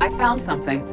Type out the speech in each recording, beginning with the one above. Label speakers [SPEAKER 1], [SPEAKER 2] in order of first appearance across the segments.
[SPEAKER 1] I found something.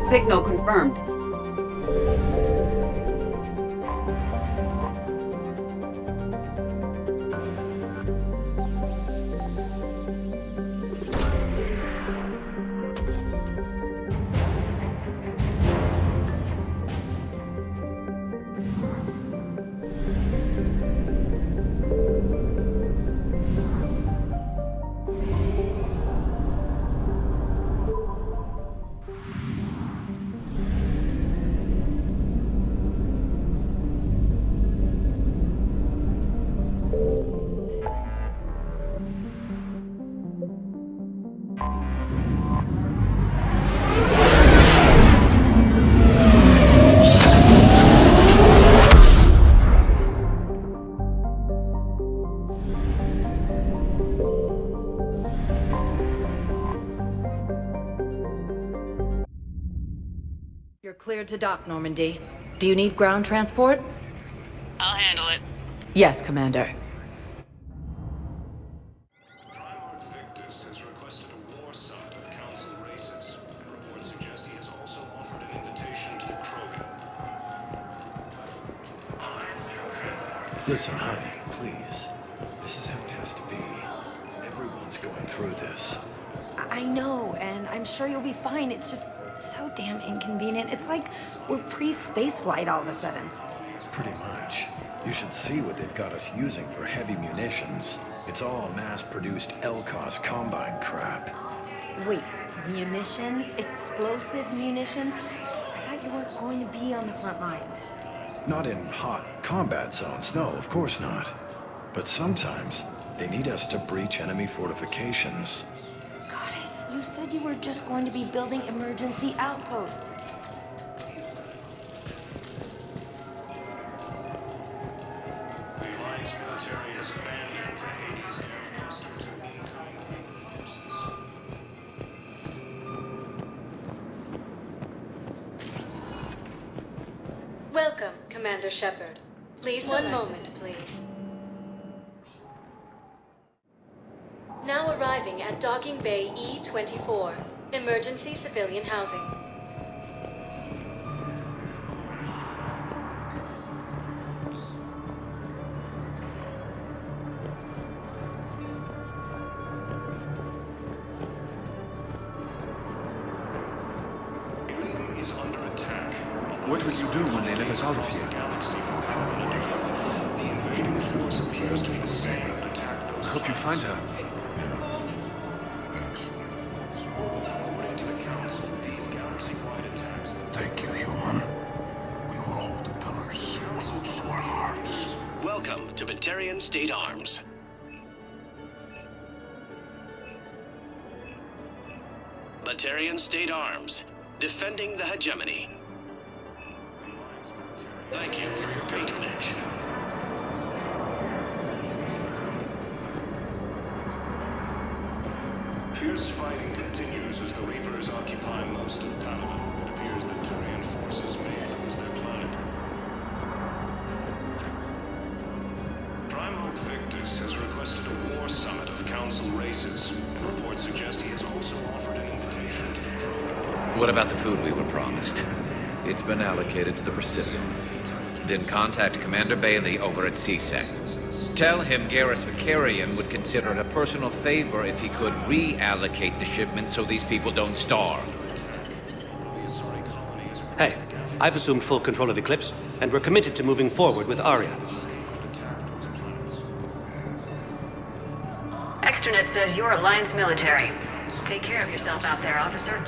[SPEAKER 1] Signal confirmed.
[SPEAKER 2] You're cleared to dock, Normandy. Do you need ground transport?
[SPEAKER 3] I'll handle it.
[SPEAKER 2] Yes, Commander.
[SPEAKER 4] Primarch Victus has requested a war side of Council races. Reports suggest he has also offered an invitation to the Krogan.
[SPEAKER 5] Listen, honey, please. This is how it has to be. Everyone's going through this.
[SPEAKER 6] I know, and I'm sure you'll be fine. It's just so damn inconvenient. It's like we're pre-space flight all of a sudden.
[SPEAKER 5] Pretty much. You should see what they've got us using for heavy munitions. It's all mass-produced LCOS Combine crap.
[SPEAKER 6] Wait, munitions? Explosive munitions? I thought you weren't going to be on the front lines.
[SPEAKER 5] Not in hot combat zones, no, of course not. But sometimes, they need us to breach enemy fortifications.
[SPEAKER 6] Goddess, you said you were just going to be building emergency outposts.
[SPEAKER 4] The Alliance military has abandoned the Hades air cluster to incoming forces.
[SPEAKER 7] Welcome, Commander Shepard. Please, one moment, please. Now arriving at Docking Bay E-24, emergency civilian housing.
[SPEAKER 4] Ilium is under attack.
[SPEAKER 8] What will you do when they let us out of here?
[SPEAKER 4] Galaxy will happen underneath. The invading force appears to be the same that attacked those.
[SPEAKER 8] I hope you find her.
[SPEAKER 4] According to the Council, these galaxy-wide attacks.
[SPEAKER 9] Thank you, human. We will hold the pillars close to our hearts.
[SPEAKER 10] Welcome to Batarian State Arms. Batarian State Arms, defending the hegemony. Thank you for your patronage.
[SPEAKER 4] Fierce fighting continues as the Reapers occupy most of Panama. It appears that Turian forces may lose their planet. Primarch races, and reports suggest he has also offered an invitation to the Krogan.
[SPEAKER 1] What about the food we were promised? It's been allocated to the Presidium. Then contact Commander Bailey over at CSEC. Tell him Garrus Vicarian would consider it a personal favor if he could reallocate the shipment so these people don't starve.
[SPEAKER 11] Hey, I've assumed full control of Eclipse, and we're committed to moving forward with Arya.
[SPEAKER 12] Extranet says you're Alliance military. Take care of yourself out there, officer.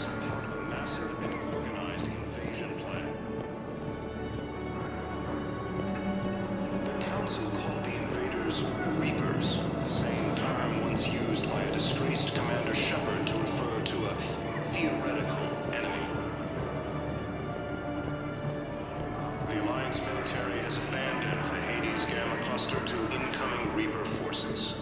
[SPEAKER 4] Reapers, the same term once used by a disgraced Commander Shepard to refer to a theoretical enemy. The Alliance military has abandoned the Hades Gamma cluster to incoming Reaper forces.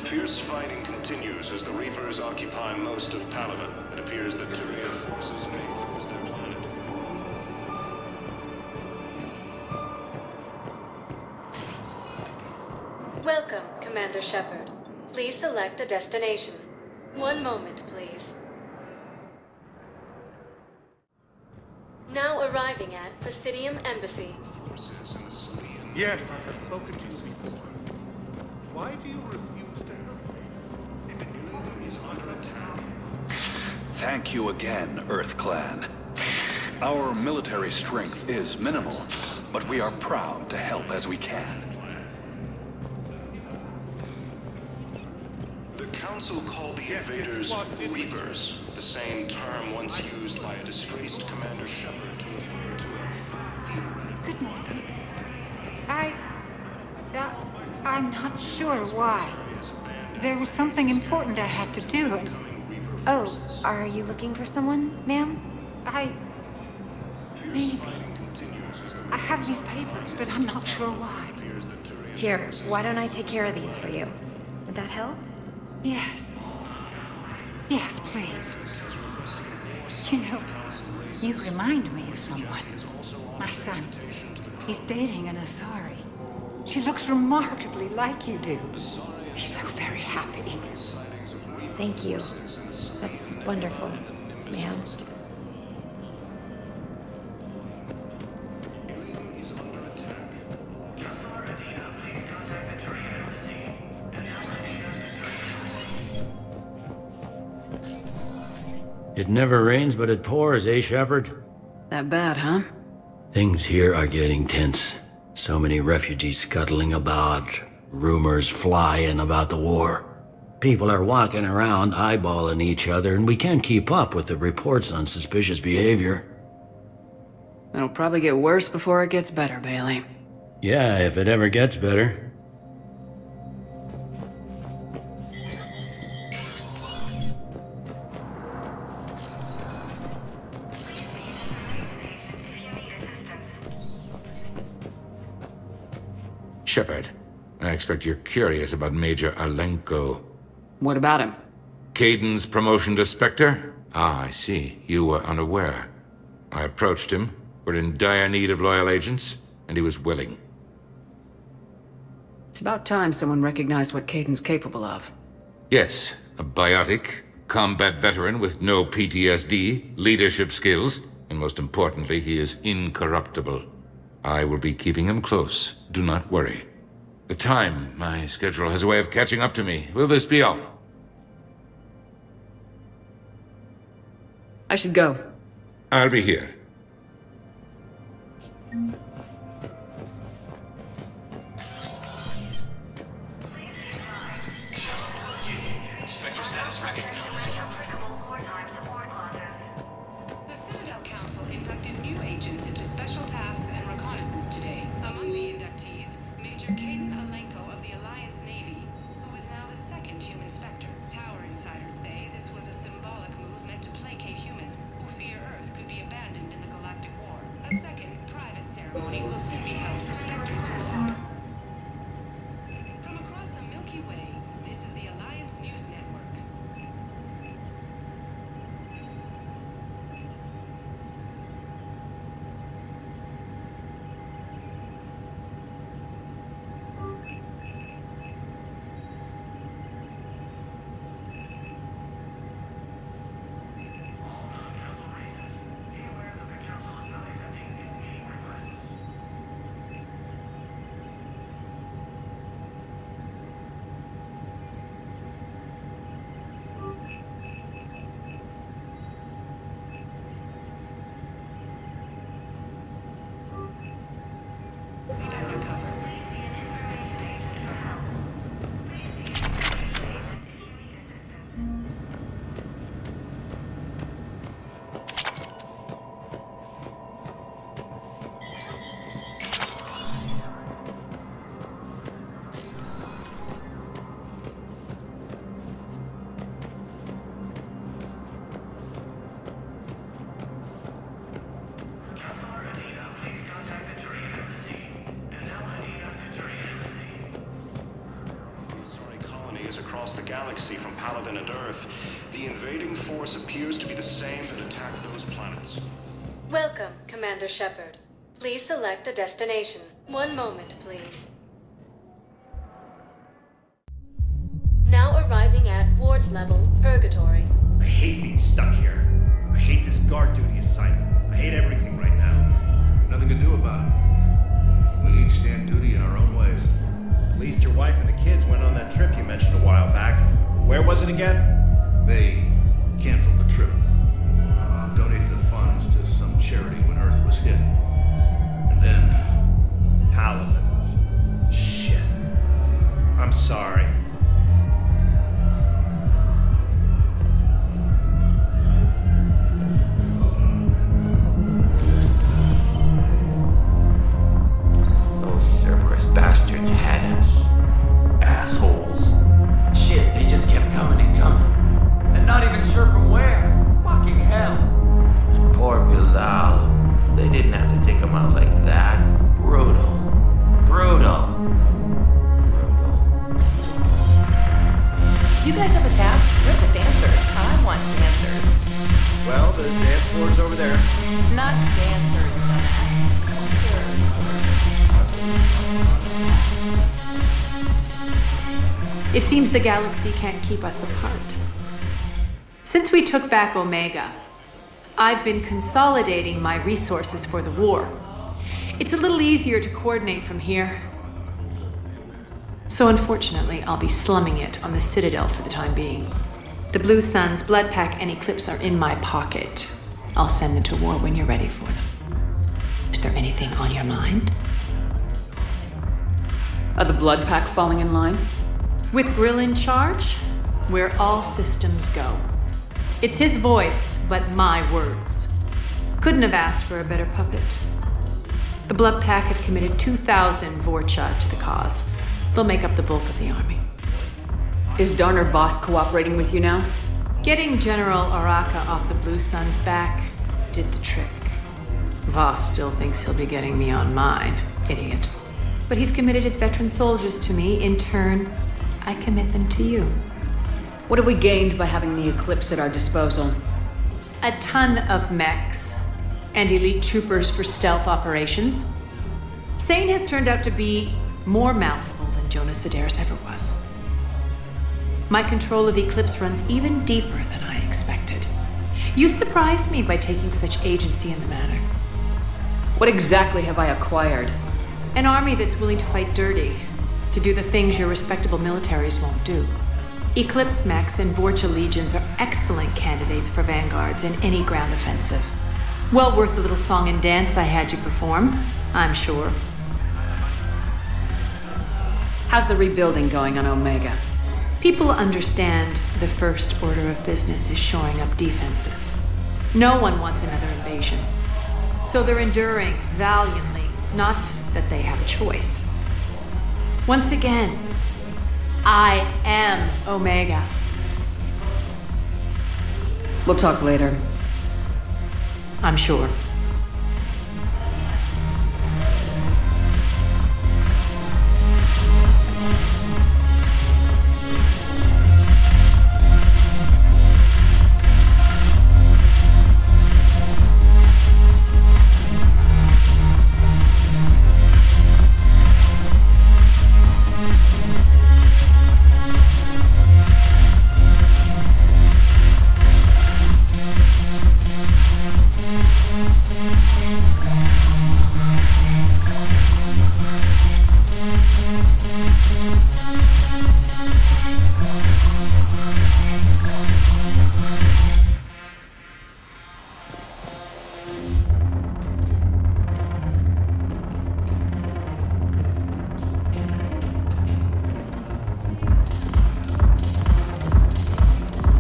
[SPEAKER 4] Fierce fighting continues as the Reapers occupy most of Palaven. It appears that Tyria forces may lose their planet.
[SPEAKER 7] Welcome, Commander Shepard. Please select a destination. One moment, please. Now arriving at Presidium Embassy.
[SPEAKER 8] Yes, I have spoken to you before. Why do you refuse to help me?
[SPEAKER 4] He's under attack.
[SPEAKER 13] Thank you again, Earth Clan. Our military strength is minimal, but we are proud to help as we can.
[SPEAKER 4] The Council called the invaders Reapers, the same term once used by a disgraced Commander Shepard to refer to a theoretical...
[SPEAKER 14] Good morning. I'm not sure why. There was something important I had to do, and...
[SPEAKER 6] Oh, are you looking for someone, ma'am?
[SPEAKER 14] Maybe. I have these papers, but I'm not sure why.
[SPEAKER 6] Here, why don't I take care of these for you? Would that help?
[SPEAKER 14] Yes. Yes, please. You know, you remind me of someone. My son. He's dating an Asari. She looks remarkably like you do. He's so very happy.
[SPEAKER 6] Thank you. That's wonderful, ma'am.
[SPEAKER 15] It never rains, but it pours, eh, Shepard?
[SPEAKER 12] That bad, huh?
[SPEAKER 15] Things here are getting tense. So many refugees scuttling about, rumors flying about the war. People are walking around eyeballing each other, and we can't keep up with the reports on suspicious behavior.
[SPEAKER 12] It'll probably get worse before it gets better, Bailey.
[SPEAKER 15] Yeah, if it ever gets better.
[SPEAKER 9] Shepard, I expect you're curious about Major Alenko.
[SPEAKER 12] What about him?
[SPEAKER 9] Kaiden's promotion to Spectre? Ah, I see. You were unaware. I approached him. We're in dire need of loyal agents, and he was willing.
[SPEAKER 12] It's about time someone recognized what Kaiden's capable of.
[SPEAKER 9] Yes, a biotic, combat veteran with no PTSD, leadership skills, and most importantly, he is incorruptible. I will be keeping him close. Do not worry. The time, my schedule has a way of catching up to me. Will this be all?
[SPEAKER 12] I should go.
[SPEAKER 9] I'll be here.
[SPEAKER 10] Spectre status recognized.
[SPEAKER 16] The Citadel Council inducted new agents into special tasks and reconnaissance today. Among the inductees, Major Kaiden Alenko of the Alliance Navy, who is now the second human Spectre. Tower insiders say this was a symbolic move meant to placate humans who fear Earth could be abandoned
[SPEAKER 4] across the galaxy from Paladin and Earth, the invading force appears to be the same that attacked those planets.
[SPEAKER 7] Welcome, Commander Shepard. Please select a destination. One moment, please. Now arriving at Ward's level, Purgatory.
[SPEAKER 10] I hate being stuck here. I hate this guard duty assignment. I hate everything right now.
[SPEAKER 8] Nothing to do about it. We each stand duty in our own ways.
[SPEAKER 10] At least your wife and the kids went on that trip you mentioned a while back. Where was it again?
[SPEAKER 8] They canceled the trip. Donated the funds to some charity when Earth was hit. And then...
[SPEAKER 10] Paladin. Shit. I'm sorry.
[SPEAKER 17] Those Cerberus bastards had us. Assholes. Shit, they just kept coming and coming. And not even sure from where. Fucking hell. And poor Bilal. They didn't have to take him out like that. Brutal. Brutal.
[SPEAKER 2] Do you guys have a tab? We're the dancers. I want dancers.
[SPEAKER 10] Well, the dance floor's over there.
[SPEAKER 2] Not dancers,
[SPEAKER 16] It seems the galaxy can't keep us apart. Since we took back Omega, I've been consolidating my resources for the war. It's a little easier to coordinate from here. So unfortunately, I'll be slumming it on the Citadel for the time being. The Blue Suns, Blood Pack, and Eclipse are in my pocket. I'll send them to war when you're ready for them. Is there anything on your mind?
[SPEAKER 3] Are the Blood Pack falling in line?
[SPEAKER 16] With Grill in charge, where all systems go. It's his voice, but my words. Couldn't have asked for a better puppet. The Blood Pack have committed 2,000 Vorcha to the cause. They'll make up the bulk of the army.
[SPEAKER 3] Is Darner Voss cooperating with you now?
[SPEAKER 16] Getting General Araka off the Blue Sun's back did the trick. Voss still thinks he'll be getting me on mine, idiot. But he's committed his veteran soldiers to me. In turn, I commit them to you.
[SPEAKER 3] What have we gained by having the Eclipse at our disposal?
[SPEAKER 16] A ton of mechs and elite troopers for stealth operations. Sane has turned out to be more malleable than Jonas Sedaris ever was. My control of Eclipse runs even deeper than I expected. You surprised me by taking such agency in the matter.
[SPEAKER 3] What exactly have I acquired?
[SPEAKER 16] An army that's willing to fight dirty, to do the things your respectable militaries won't do. Eclipse mechs and Vorcha legions are excellent candidates for vanguards in any ground offensive. Well worth the little song and dance I had you perform, I'm sure.
[SPEAKER 3] How's the rebuilding going on Omega?
[SPEAKER 16] People understand the first order of business is shoring up defenses. No one wants another invasion. So they're enduring valiantly, not that they have a choice. Once again, I am Omega.
[SPEAKER 3] We'll talk later.
[SPEAKER 16] I'm sure.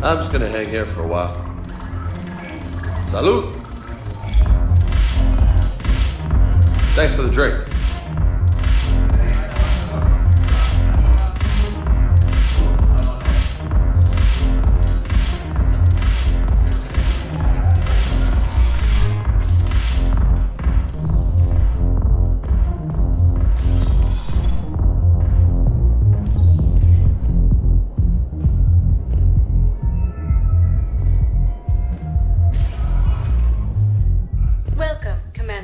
[SPEAKER 18] I'm just gonna hang here for a while. Salud! Thanks for the drink.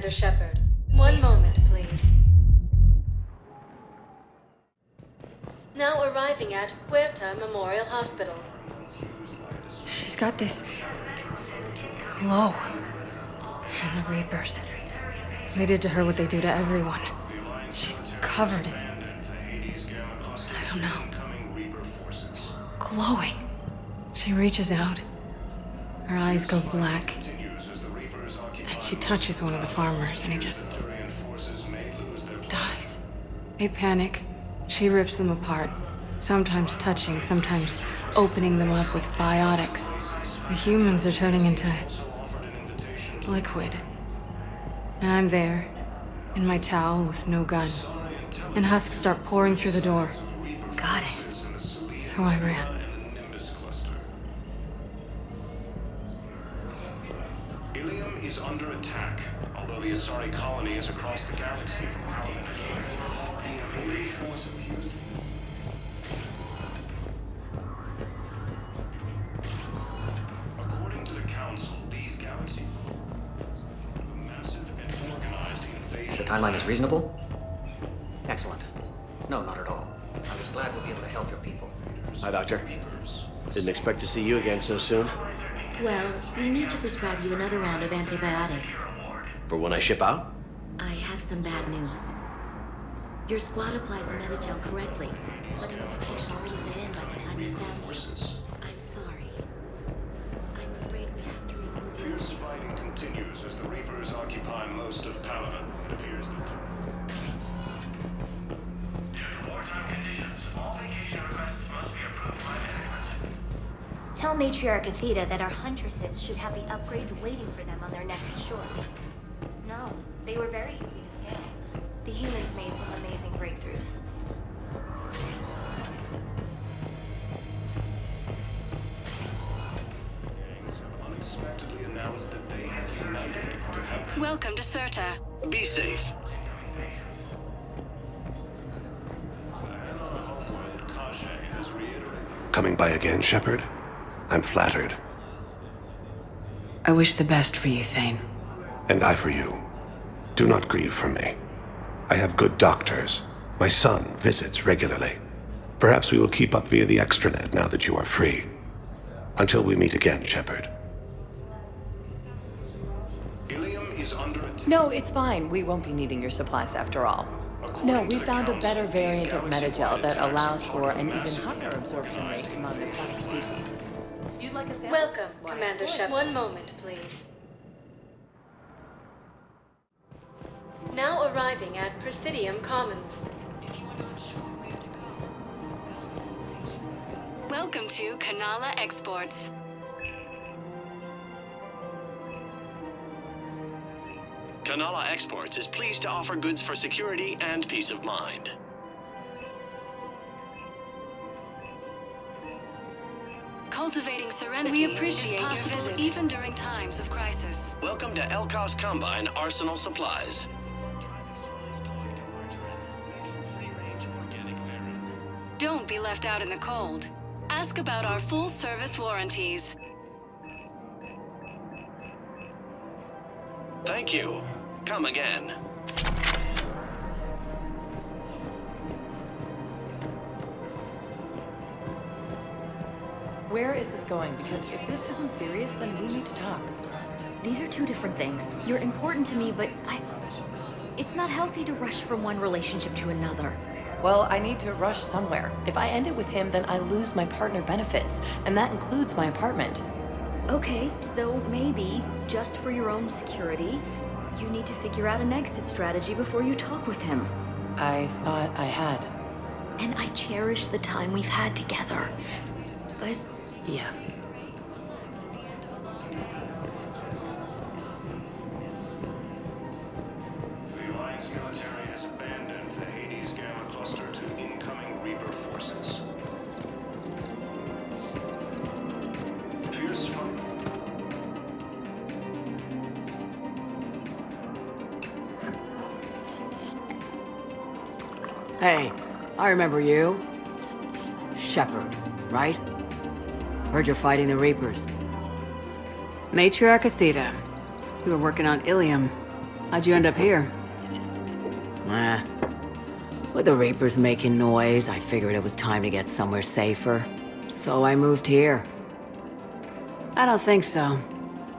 [SPEAKER 7] Commander Shepard. One moment, please. Now arriving at Huerta Memorial Hospital.
[SPEAKER 19] She's got this glow. And the Reapers. They did to her what they do to everyone. She's covered in... I don't know. Glowing. She reaches out. Her eyes go black. And she touches one of the farmers, and he just... dies. They panic. She rips them apart. Sometimes touching, sometimes opening them up with biotics. The humans are turning into... liquid. And I'm there, in my towel with no gun. And husks start pouring through the door. Goddess. So I ran.
[SPEAKER 4] Ilium is under attack, although the Asari colony is across the galaxy from Paladin. The elite force of Houston. According to the Council, these galaxies a massive and organized invasion.
[SPEAKER 17] The timeline is reasonable? Excellent. No, not at all. I'm just glad we'll be able to help your people.
[SPEAKER 11] Hi, Doctor. Didn't expect to see you again so soon.
[SPEAKER 20] Well, we need to prescribe you another round of antibiotics.
[SPEAKER 11] For when I ship out?
[SPEAKER 20] I have some bad news. Your squad applied the Metagel correctly, but infection had already set in by the time we found you. I'm sorry. I'm afraid we have to remove you.
[SPEAKER 4] Fierce fighting continues as the Reapers occupy most of Paladin. It appears that...
[SPEAKER 21] Tell Matriarch Athena that our huntresses should have the upgrades waiting for them on their next shore. No, they were very easy to scale. The humans made some amazing breakthroughs.
[SPEAKER 4] Gangs have unexpectedly announced that they have united to help...
[SPEAKER 16] Welcome to Serta.
[SPEAKER 11] Be safe.
[SPEAKER 22] Coming by again, Shepard? I'm flattered.
[SPEAKER 3] I wish the best for you, Thane.
[SPEAKER 22] And I for you. Do not grieve for me. I have good doctors. My son visits regularly. Perhaps we will keep up via the extranet now that you are free. Until we meet again, Shepard.
[SPEAKER 4] Ilium is under attack.
[SPEAKER 23] No, it's fine. We won't be needing your supplies after all. No, we found a better variant of Metagel that allows for an even higher absorption rate among the planet species.
[SPEAKER 7] Welcome, Commander Shepard. One moment, please. Now arriving at Presidium Commons.
[SPEAKER 16] Welcome to Kanala Exports.
[SPEAKER 24] Kanala Exports is pleased to offer goods for security and peace of mind.
[SPEAKER 16] Cultivating serenity
[SPEAKER 12] We appreciate
[SPEAKER 16] is
[SPEAKER 12] your
[SPEAKER 16] possible
[SPEAKER 12] visit.
[SPEAKER 16] even during times of crisis.
[SPEAKER 24] Welcome to Elkos Combine Arsenal Supplies.
[SPEAKER 16] Don't be left out in the cold. Ask about our full-service warranties.
[SPEAKER 24] Thank you. Come again.
[SPEAKER 23] Where is this going? Because if this isn't serious, then we need to talk.
[SPEAKER 20] These are two different things. You're important to me, but it's not healthy to rush from one relationship to another.
[SPEAKER 23] Well, I need to rush somewhere. If I end it with him, then I lose my partner benefits, and that includes my apartment.
[SPEAKER 20] Okay, so maybe, just for your own security, you need to figure out an exit strategy before you talk with him.
[SPEAKER 23] I thought I had.
[SPEAKER 20] And I cherish the time we've had together. But...
[SPEAKER 23] yeah.
[SPEAKER 4] The Alliance military has abandoned the Hades Gamma cluster to incoming Reaper forces. Fierce fight.
[SPEAKER 25] Hey, I remember you. Shepard, right? Heard you're fighting the Reapers.
[SPEAKER 3] Matriarch Athena. We were working on Ilium.
[SPEAKER 25] How'd you end up here? With the Reapers making noise, I figured it was time to get somewhere safer. So I moved here.
[SPEAKER 3] I don't think so.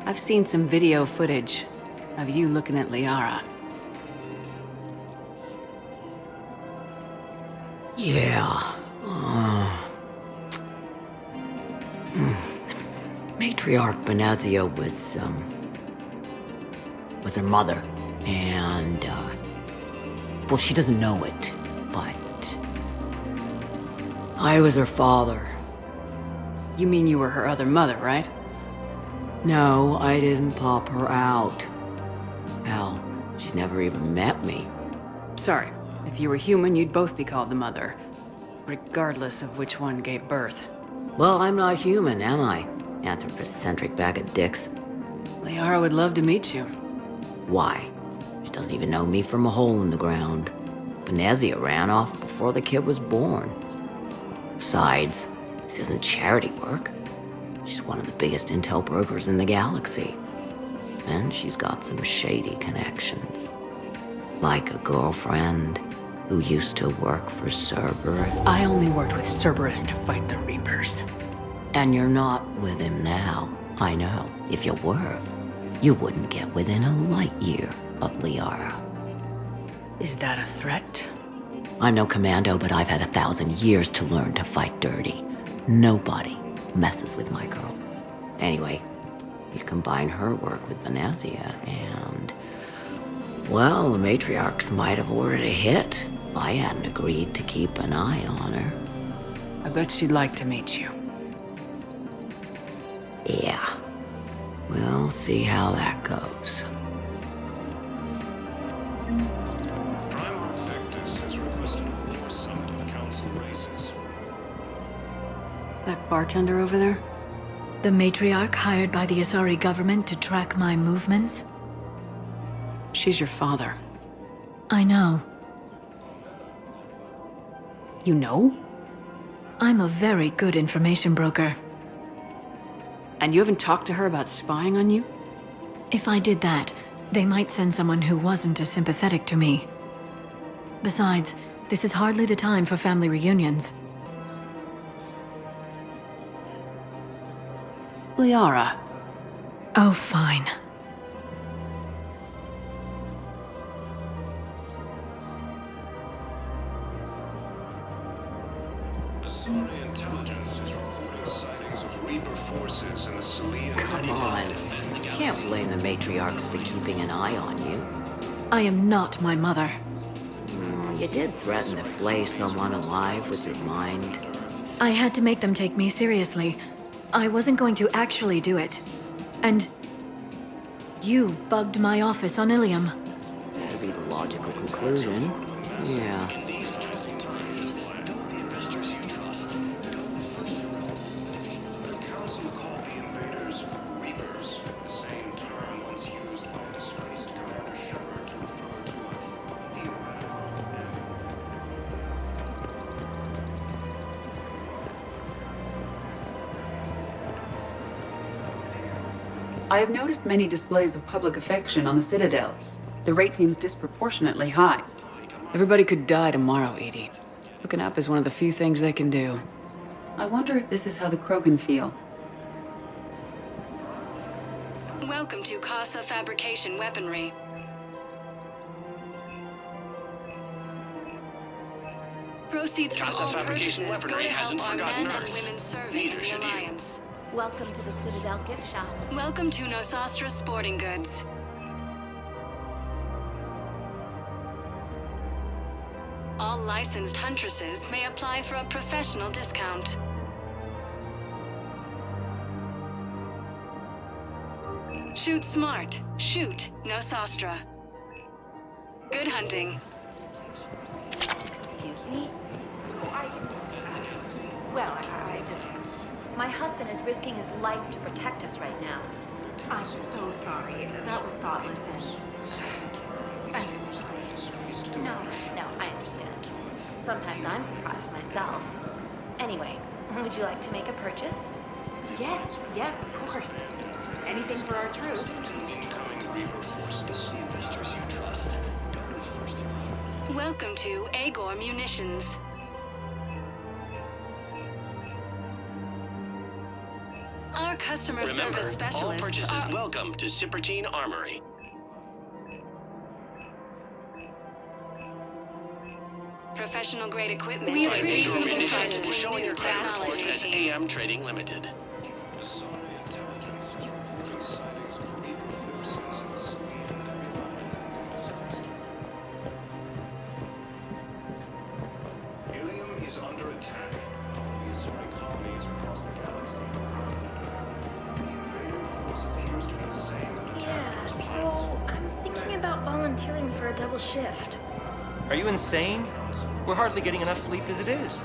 [SPEAKER 3] I've seen some video footage of you looking at Liara.
[SPEAKER 25] Yeah. Matriarch Benazia was her mother. And, well, she doesn't know it, but I was her father.
[SPEAKER 3] You mean you were her other mother, right?
[SPEAKER 25] No, I didn't pop her out. Hell, she's never even met me.
[SPEAKER 3] Sorry. If you were human, you'd both be called the mother, regardless of which one gave birth.
[SPEAKER 25] Well, I'm not human, am I? Anthropocentric bag of dicks.
[SPEAKER 3] Liara would love to meet you.
[SPEAKER 25] Why? She doesn't even know me from a hole in the ground. Benazia ran off before the kid was born. Besides, this isn't charity work. She's one of the biggest intel brokers in the galaxy. And she's got some shady connections. Like a girlfriend who used to work for Cerberus.
[SPEAKER 3] I only worked with Cerberus to fight the Reapers.
[SPEAKER 25] And you're not with him now. I know. If you were, you wouldn't get within a light year of Liara.
[SPEAKER 3] Is that a threat?
[SPEAKER 25] I'm no commando, but I've had 1,000 years to learn to fight dirty. Nobody messes with my girl. Anyway, you combine her work with Benazia and... well, the matriarchs might have ordered a hit if I hadn't agreed to keep an eye on her.
[SPEAKER 3] I bet she'd like to meet you.
[SPEAKER 25] Yeah. We'll see how that goes.
[SPEAKER 4] Primarch Victus has requested a oversight of council races.
[SPEAKER 3] That bartender over there?
[SPEAKER 1] The matriarch hired by the Asari government to track my movements?
[SPEAKER 3] She's your father.
[SPEAKER 1] I know.
[SPEAKER 3] You know?
[SPEAKER 1] I'm a very good information broker.
[SPEAKER 3] And you haven't talked to her about spying on you?
[SPEAKER 1] If I did that, they might send someone who wasn't as sympathetic to me. Besides, this is hardly the time for family reunions.
[SPEAKER 3] Liara.
[SPEAKER 1] Oh, fine.
[SPEAKER 4] Asari intelligence is reporting sightings of Reaper forces in the Salian.
[SPEAKER 25] Come on. You can't blame the matriarchs for keeping an eye on you.
[SPEAKER 1] I am not my mother.
[SPEAKER 25] You did threaten to flay someone alive with your mind.
[SPEAKER 1] I had to make them take me seriously. I wasn't going to actually do it. And... you bugged my office on Ilium.
[SPEAKER 25] That'd be the logical conclusion. Yeah.
[SPEAKER 5] I have noticed many displays of public affection on the Citadel. The rate seems disproportionately high.
[SPEAKER 3] Everybody could die tomorrow, Edie. Hooking up is one of the few things they can do.
[SPEAKER 5] I wonder if this is how the Krogan feel.
[SPEAKER 16] Welcome to Casa Fabrication Weaponry. Proceeds from
[SPEAKER 24] Casa
[SPEAKER 16] all
[SPEAKER 24] Fabrication
[SPEAKER 16] purchases go
[SPEAKER 24] Weaponry
[SPEAKER 16] to
[SPEAKER 24] hasn't
[SPEAKER 16] help our
[SPEAKER 24] forgotten
[SPEAKER 16] men and
[SPEAKER 24] Earth.
[SPEAKER 16] women serving
[SPEAKER 24] Neither
[SPEAKER 16] in the
[SPEAKER 24] should you.
[SPEAKER 16] Alliance.
[SPEAKER 21] Welcome to the Citadel gift shop.
[SPEAKER 16] Welcome to Nosastra Sporting Goods. All licensed huntresses may apply for a professional discount. Shoot smart. Shoot Nosastra. Good hunting.
[SPEAKER 21] Excuse me? Well, I just... my husband is risking his life to protect us right now.
[SPEAKER 6] I'm so sorry. That was thoughtless and... I'm so sorry.
[SPEAKER 21] No, I understand. Sometimes I'm surprised myself. Anyway, would you like to make a purchase?
[SPEAKER 6] Yes, of course. Anything for our troops.
[SPEAKER 24] Reaper forces, investors you trust. Don't know first of all.
[SPEAKER 16] Welcome to Agor Munitions. Our customer
[SPEAKER 24] Remember,
[SPEAKER 16] service specialists
[SPEAKER 24] all purchases
[SPEAKER 16] are...
[SPEAKER 24] welcome to Sippertine Armory.
[SPEAKER 16] Professional grade equipment.
[SPEAKER 24] We
[SPEAKER 16] is
[SPEAKER 24] appreciate
[SPEAKER 16] easily
[SPEAKER 24] your initials
[SPEAKER 16] priced
[SPEAKER 24] will
[SPEAKER 16] with
[SPEAKER 24] show in
[SPEAKER 16] new
[SPEAKER 24] your credit report
[SPEAKER 16] technology
[SPEAKER 24] as
[SPEAKER 16] team.
[SPEAKER 24] AM Trading Limited.
[SPEAKER 4] Ilium is under attack. The assorted colonies across the galaxy. The invading force appears to be the same and
[SPEAKER 21] Yeah, so I'm thinking about volunteering for a double shift.
[SPEAKER 10] Are you insane? We're hardly getting enough sleep as it is.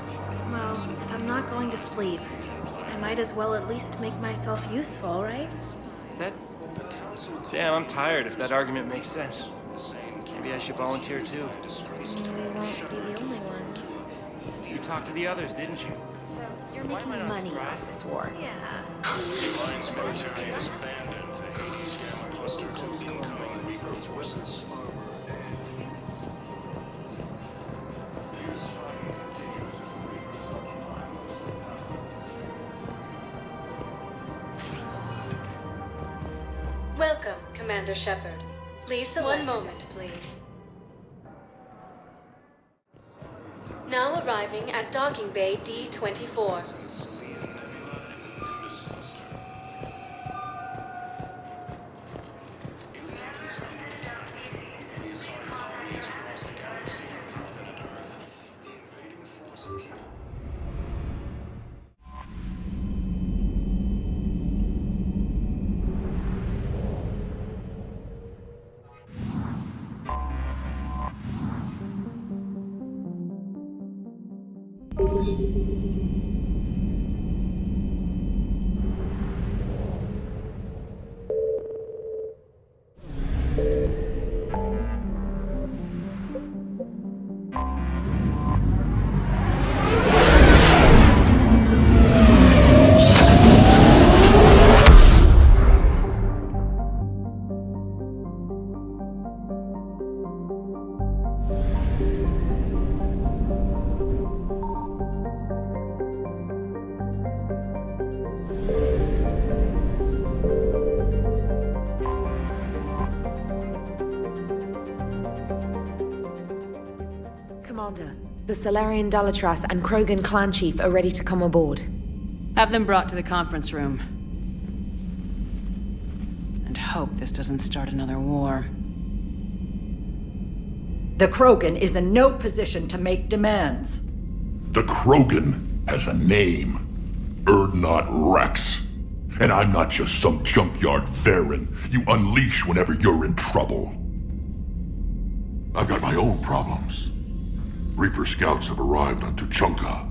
[SPEAKER 21] Well, if I'm not going to sleep, I might as well at least make myself useful, right?
[SPEAKER 10] Damn, I'm tired if that argument makes sense. Maybe I should volunteer too.
[SPEAKER 21] We won't be the only ones.
[SPEAKER 10] You talked to the others, didn't you?
[SPEAKER 21] So you're
[SPEAKER 10] Why am I
[SPEAKER 21] making
[SPEAKER 10] not
[SPEAKER 21] money
[SPEAKER 10] surprised?
[SPEAKER 21] off this war? Yeah.
[SPEAKER 4] The Alliance military has abandoned the Hades Gamma cluster to incoming Reaper forces.
[SPEAKER 7] Welcome, Commander Shepard. Please select. One moment, please. Now arriving at Docking Bay D-24.
[SPEAKER 2] Commander, the Salarian Dalatras and Krogan clan chief are ready to come aboard.
[SPEAKER 3] Have them brought to the conference room. And hope this doesn't start another war.
[SPEAKER 8] The Krogan is in no position to make demands.
[SPEAKER 9] The Krogan has a name. Erdnot Rex. And I'm not just some junkyard Varen you unleash whenever you're in trouble. I've got my own problems. Reaper scouts have arrived on Tuchanka.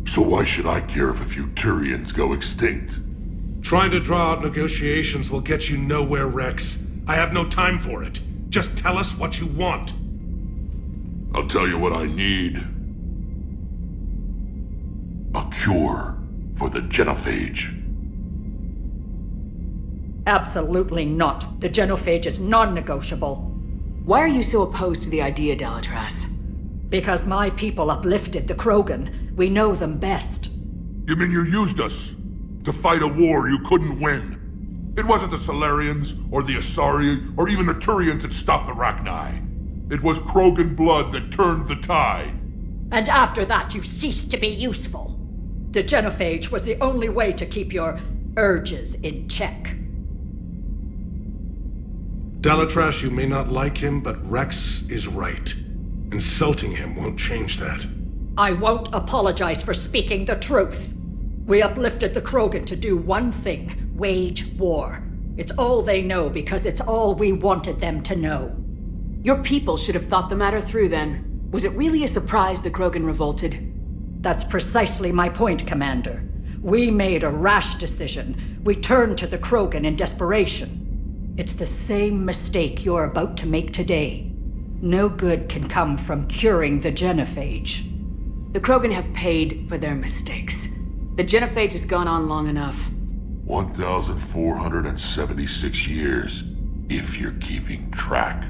[SPEAKER 9] So why should I care if a few Turians go extinct?
[SPEAKER 22] Trying to draw out negotiations will get you nowhere, Rex. I have no time for it. Just tell us what you want.
[SPEAKER 9] I'll tell you what I need. A cure for the genophage.
[SPEAKER 8] Absolutely not. The genophage is non-negotiable.
[SPEAKER 3] Why are you so opposed to the idea, Dalatras?
[SPEAKER 8] Because my people uplifted the Krogan. We know them best.
[SPEAKER 9] You mean you used us to fight a war you couldn't win? It wasn't the Solarians, or the Asari, or even the Turians that stopped the Rachni. It was Krogan blood that turned the tide.
[SPEAKER 8] And after that, you ceased to be useful. The genophage was the only way to keep your urges in check.
[SPEAKER 22] Dalatras, you may not like him, but Rex is right. Insulting him won't change that.
[SPEAKER 8] I won't apologize for speaking the truth. We uplifted the Krogan to do one thing: wage war. It's all they know because it's all we wanted them to know.
[SPEAKER 3] Your people should have thought the matter through then. Was it really a surprise the Krogan revolted?
[SPEAKER 8] That's precisely my point, Commander. We made a rash decision. We turned to the Krogan in desperation. It's the same mistake you're about to make today. No good can come from curing the genophage.
[SPEAKER 3] The Krogan have paid for their mistakes. The genophage has gone on long enough.
[SPEAKER 9] 1,476 years. If you're keeping track.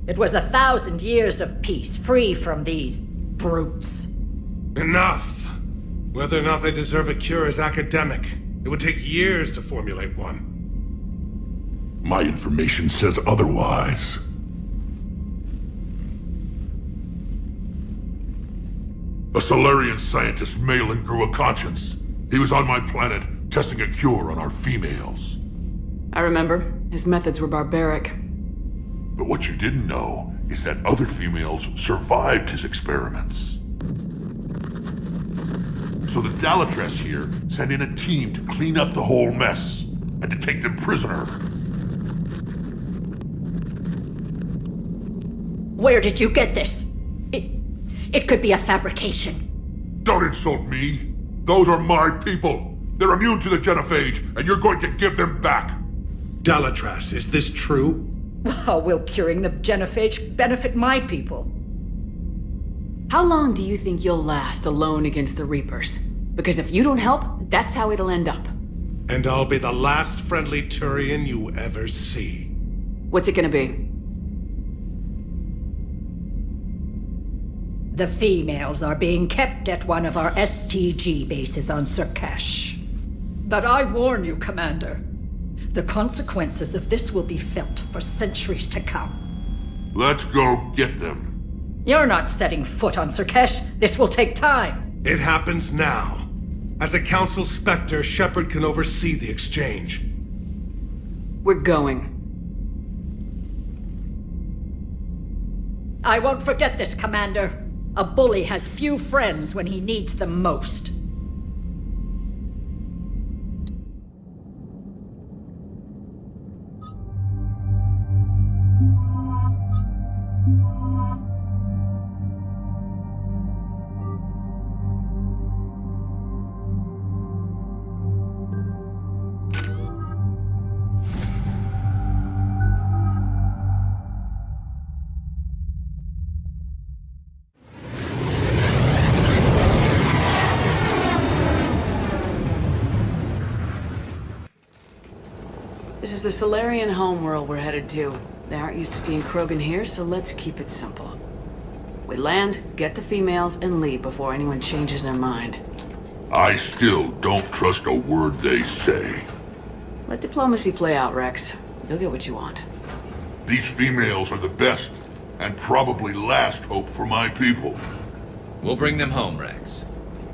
[SPEAKER 8] It was 1,000 years of peace, free from these brutes.
[SPEAKER 10] Enough! Whether or not they deserve a cure is academic. It would take years to formulate one.
[SPEAKER 9] My information says otherwise. A Solarian scientist, Malin, grew a conscience. He was on my planet, testing a cure on our females.
[SPEAKER 3] I remember. His methods were barbaric.
[SPEAKER 9] But what you didn't know is that other females survived his experiments. So the Dalatrass here sent in a team to clean up the whole mess, and to take them prisoner.
[SPEAKER 8] Where did you get this? It could be a fabrication.
[SPEAKER 9] Don't insult me. Those are my people. They're immune to the genophage, and you're going to give them back.
[SPEAKER 10] Dalatrass, is this true?
[SPEAKER 8] How will curing the genophage benefit my people?
[SPEAKER 3] How long do you think you'll last alone against the Reapers? Because if you don't help, that's how it'll end up.
[SPEAKER 10] And I'll be the last friendly Turian you ever see.
[SPEAKER 3] What's it gonna be?
[SPEAKER 8] The females are being kept at one of our STG bases on Surkash. But I warn you, Commander. The consequences of this will be felt for centuries to come.
[SPEAKER 9] Let's go get them.
[SPEAKER 8] You're not setting foot on Surkash. This will take time.
[SPEAKER 10] It happens now. As a Council Spectre, Shepard can oversee the exchange.
[SPEAKER 3] We're going.
[SPEAKER 8] I won't forget this, Commander. A bully has few friends when he needs them most.
[SPEAKER 3] This is the Solarian homeworld we're headed to. They aren't used to seeing Krogan here, so let's keep it simple. We land, get the females, and leave before anyone changes their mind.
[SPEAKER 9] I still don't trust a word they say.
[SPEAKER 3] Let diplomacy play out, Rex. You'll get what you want.
[SPEAKER 9] These females are the best, and probably last hope for my people.
[SPEAKER 17] We'll bring them home, Rex.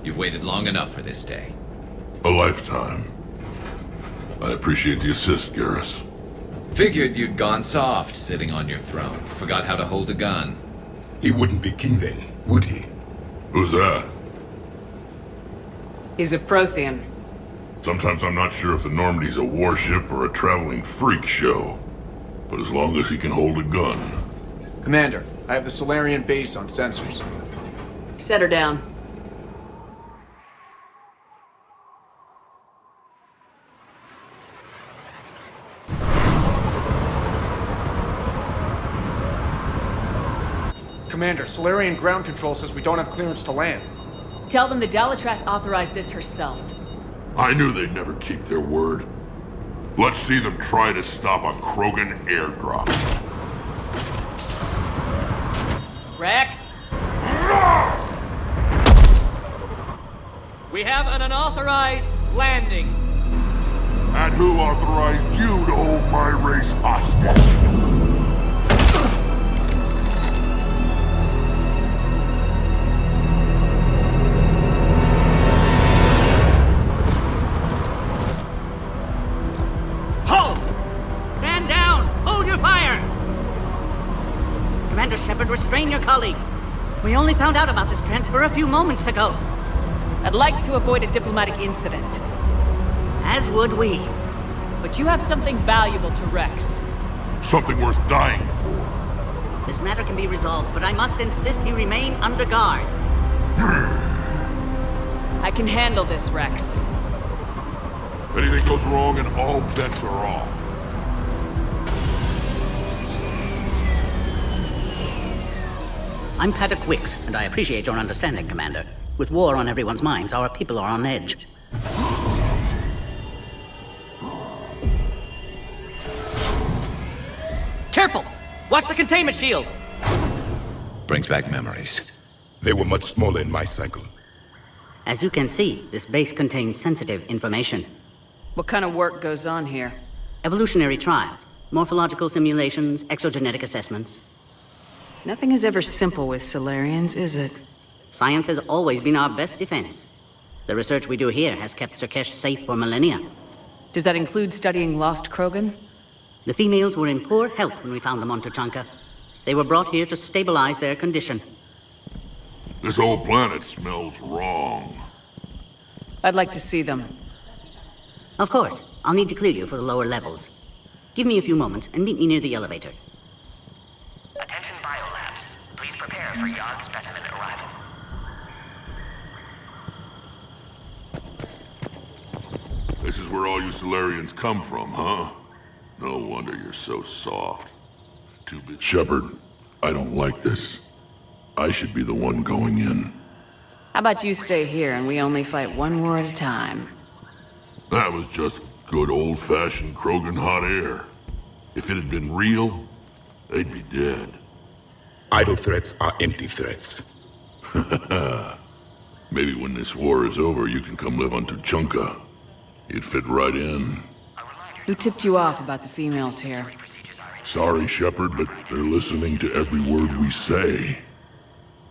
[SPEAKER 17] You've waited long enough for this day.
[SPEAKER 9] A lifetime. I appreciate the assist, Garrus.
[SPEAKER 17] Figured you'd gone soft, sitting on your throne. Forgot how to hold a gun.
[SPEAKER 13] He wouldn't be king then, would he?
[SPEAKER 9] Who's that?
[SPEAKER 3] He's a Prothean.
[SPEAKER 9] Sometimes I'm not sure if the Normandy's a warship or a traveling freak show. But as long as he can hold a gun.
[SPEAKER 14] Commander, I have the Solarian base on sensors.
[SPEAKER 3] Set her down.
[SPEAKER 14] Commander, Solarian ground control says we don't have clearance to land.
[SPEAKER 3] Tell them the Dalatrass authorized this herself.
[SPEAKER 9] I knew they'd never keep their word. Let's see them try to stop a Krogan airdrop.
[SPEAKER 3] Rex?
[SPEAKER 15] We have an unauthorized landing.
[SPEAKER 9] And who authorized you to hold my race hostage?
[SPEAKER 15] Commander Shepard, restrain your colleague. We only found out about this transfer a few moments ago.
[SPEAKER 3] I'd like to avoid a diplomatic incident.
[SPEAKER 15] As would we.
[SPEAKER 3] But you have something valuable to Rex.
[SPEAKER 9] Something worth dying for.
[SPEAKER 15] This matter can be resolved, but I must insist he remain under guard.
[SPEAKER 3] I can handle this, Rex.
[SPEAKER 9] If anything goes wrong and all bets are off.
[SPEAKER 15] I'm Paddock Wicks, and I appreciate your understanding, Commander. With war on everyone's minds, our people are on edge. Careful! Watch the containment shield!
[SPEAKER 13] Brings back memories. They were much smaller in my cycle.
[SPEAKER 15] As you can see, this base contains sensitive information.
[SPEAKER 3] What kind of work goes on here?
[SPEAKER 15] Evolutionary trials, morphological simulations, exogenetic assessments.
[SPEAKER 3] Nothing is ever simple with Solarians, is it?
[SPEAKER 15] Science has always been our best defense. The research we do here has kept Surkesh safe for millennia.
[SPEAKER 3] Does that include studying lost Krogan?
[SPEAKER 15] The females were in poor health when we found them on Tuchanka. They were brought here to stabilize their condition.
[SPEAKER 9] This whole planet smells wrong.
[SPEAKER 3] I'd like to see them.
[SPEAKER 15] Of course. I'll need to clear you for the lower levels. Give me a few moments and meet me near the elevator.
[SPEAKER 11] Attention biolabs. Please prepare for Yod specimen arrival.
[SPEAKER 9] This is where all you Solarians come from, huh? No wonder you're so soft. Too big. Shepard, I don't like this. I should be the one going in.
[SPEAKER 3] How about you stay here and we only fight one war at a time?
[SPEAKER 9] That was just good old-fashioned Krogan hot air. If it had been real, they'd be dead.
[SPEAKER 13] Idle threats are empty threats.
[SPEAKER 9] Maybe when this war is over, you can come live on Tuchanka. You'd fit right in.
[SPEAKER 3] Who tipped you off about the females here?
[SPEAKER 9] Sorry, Shepard, but they're listening to every word we say.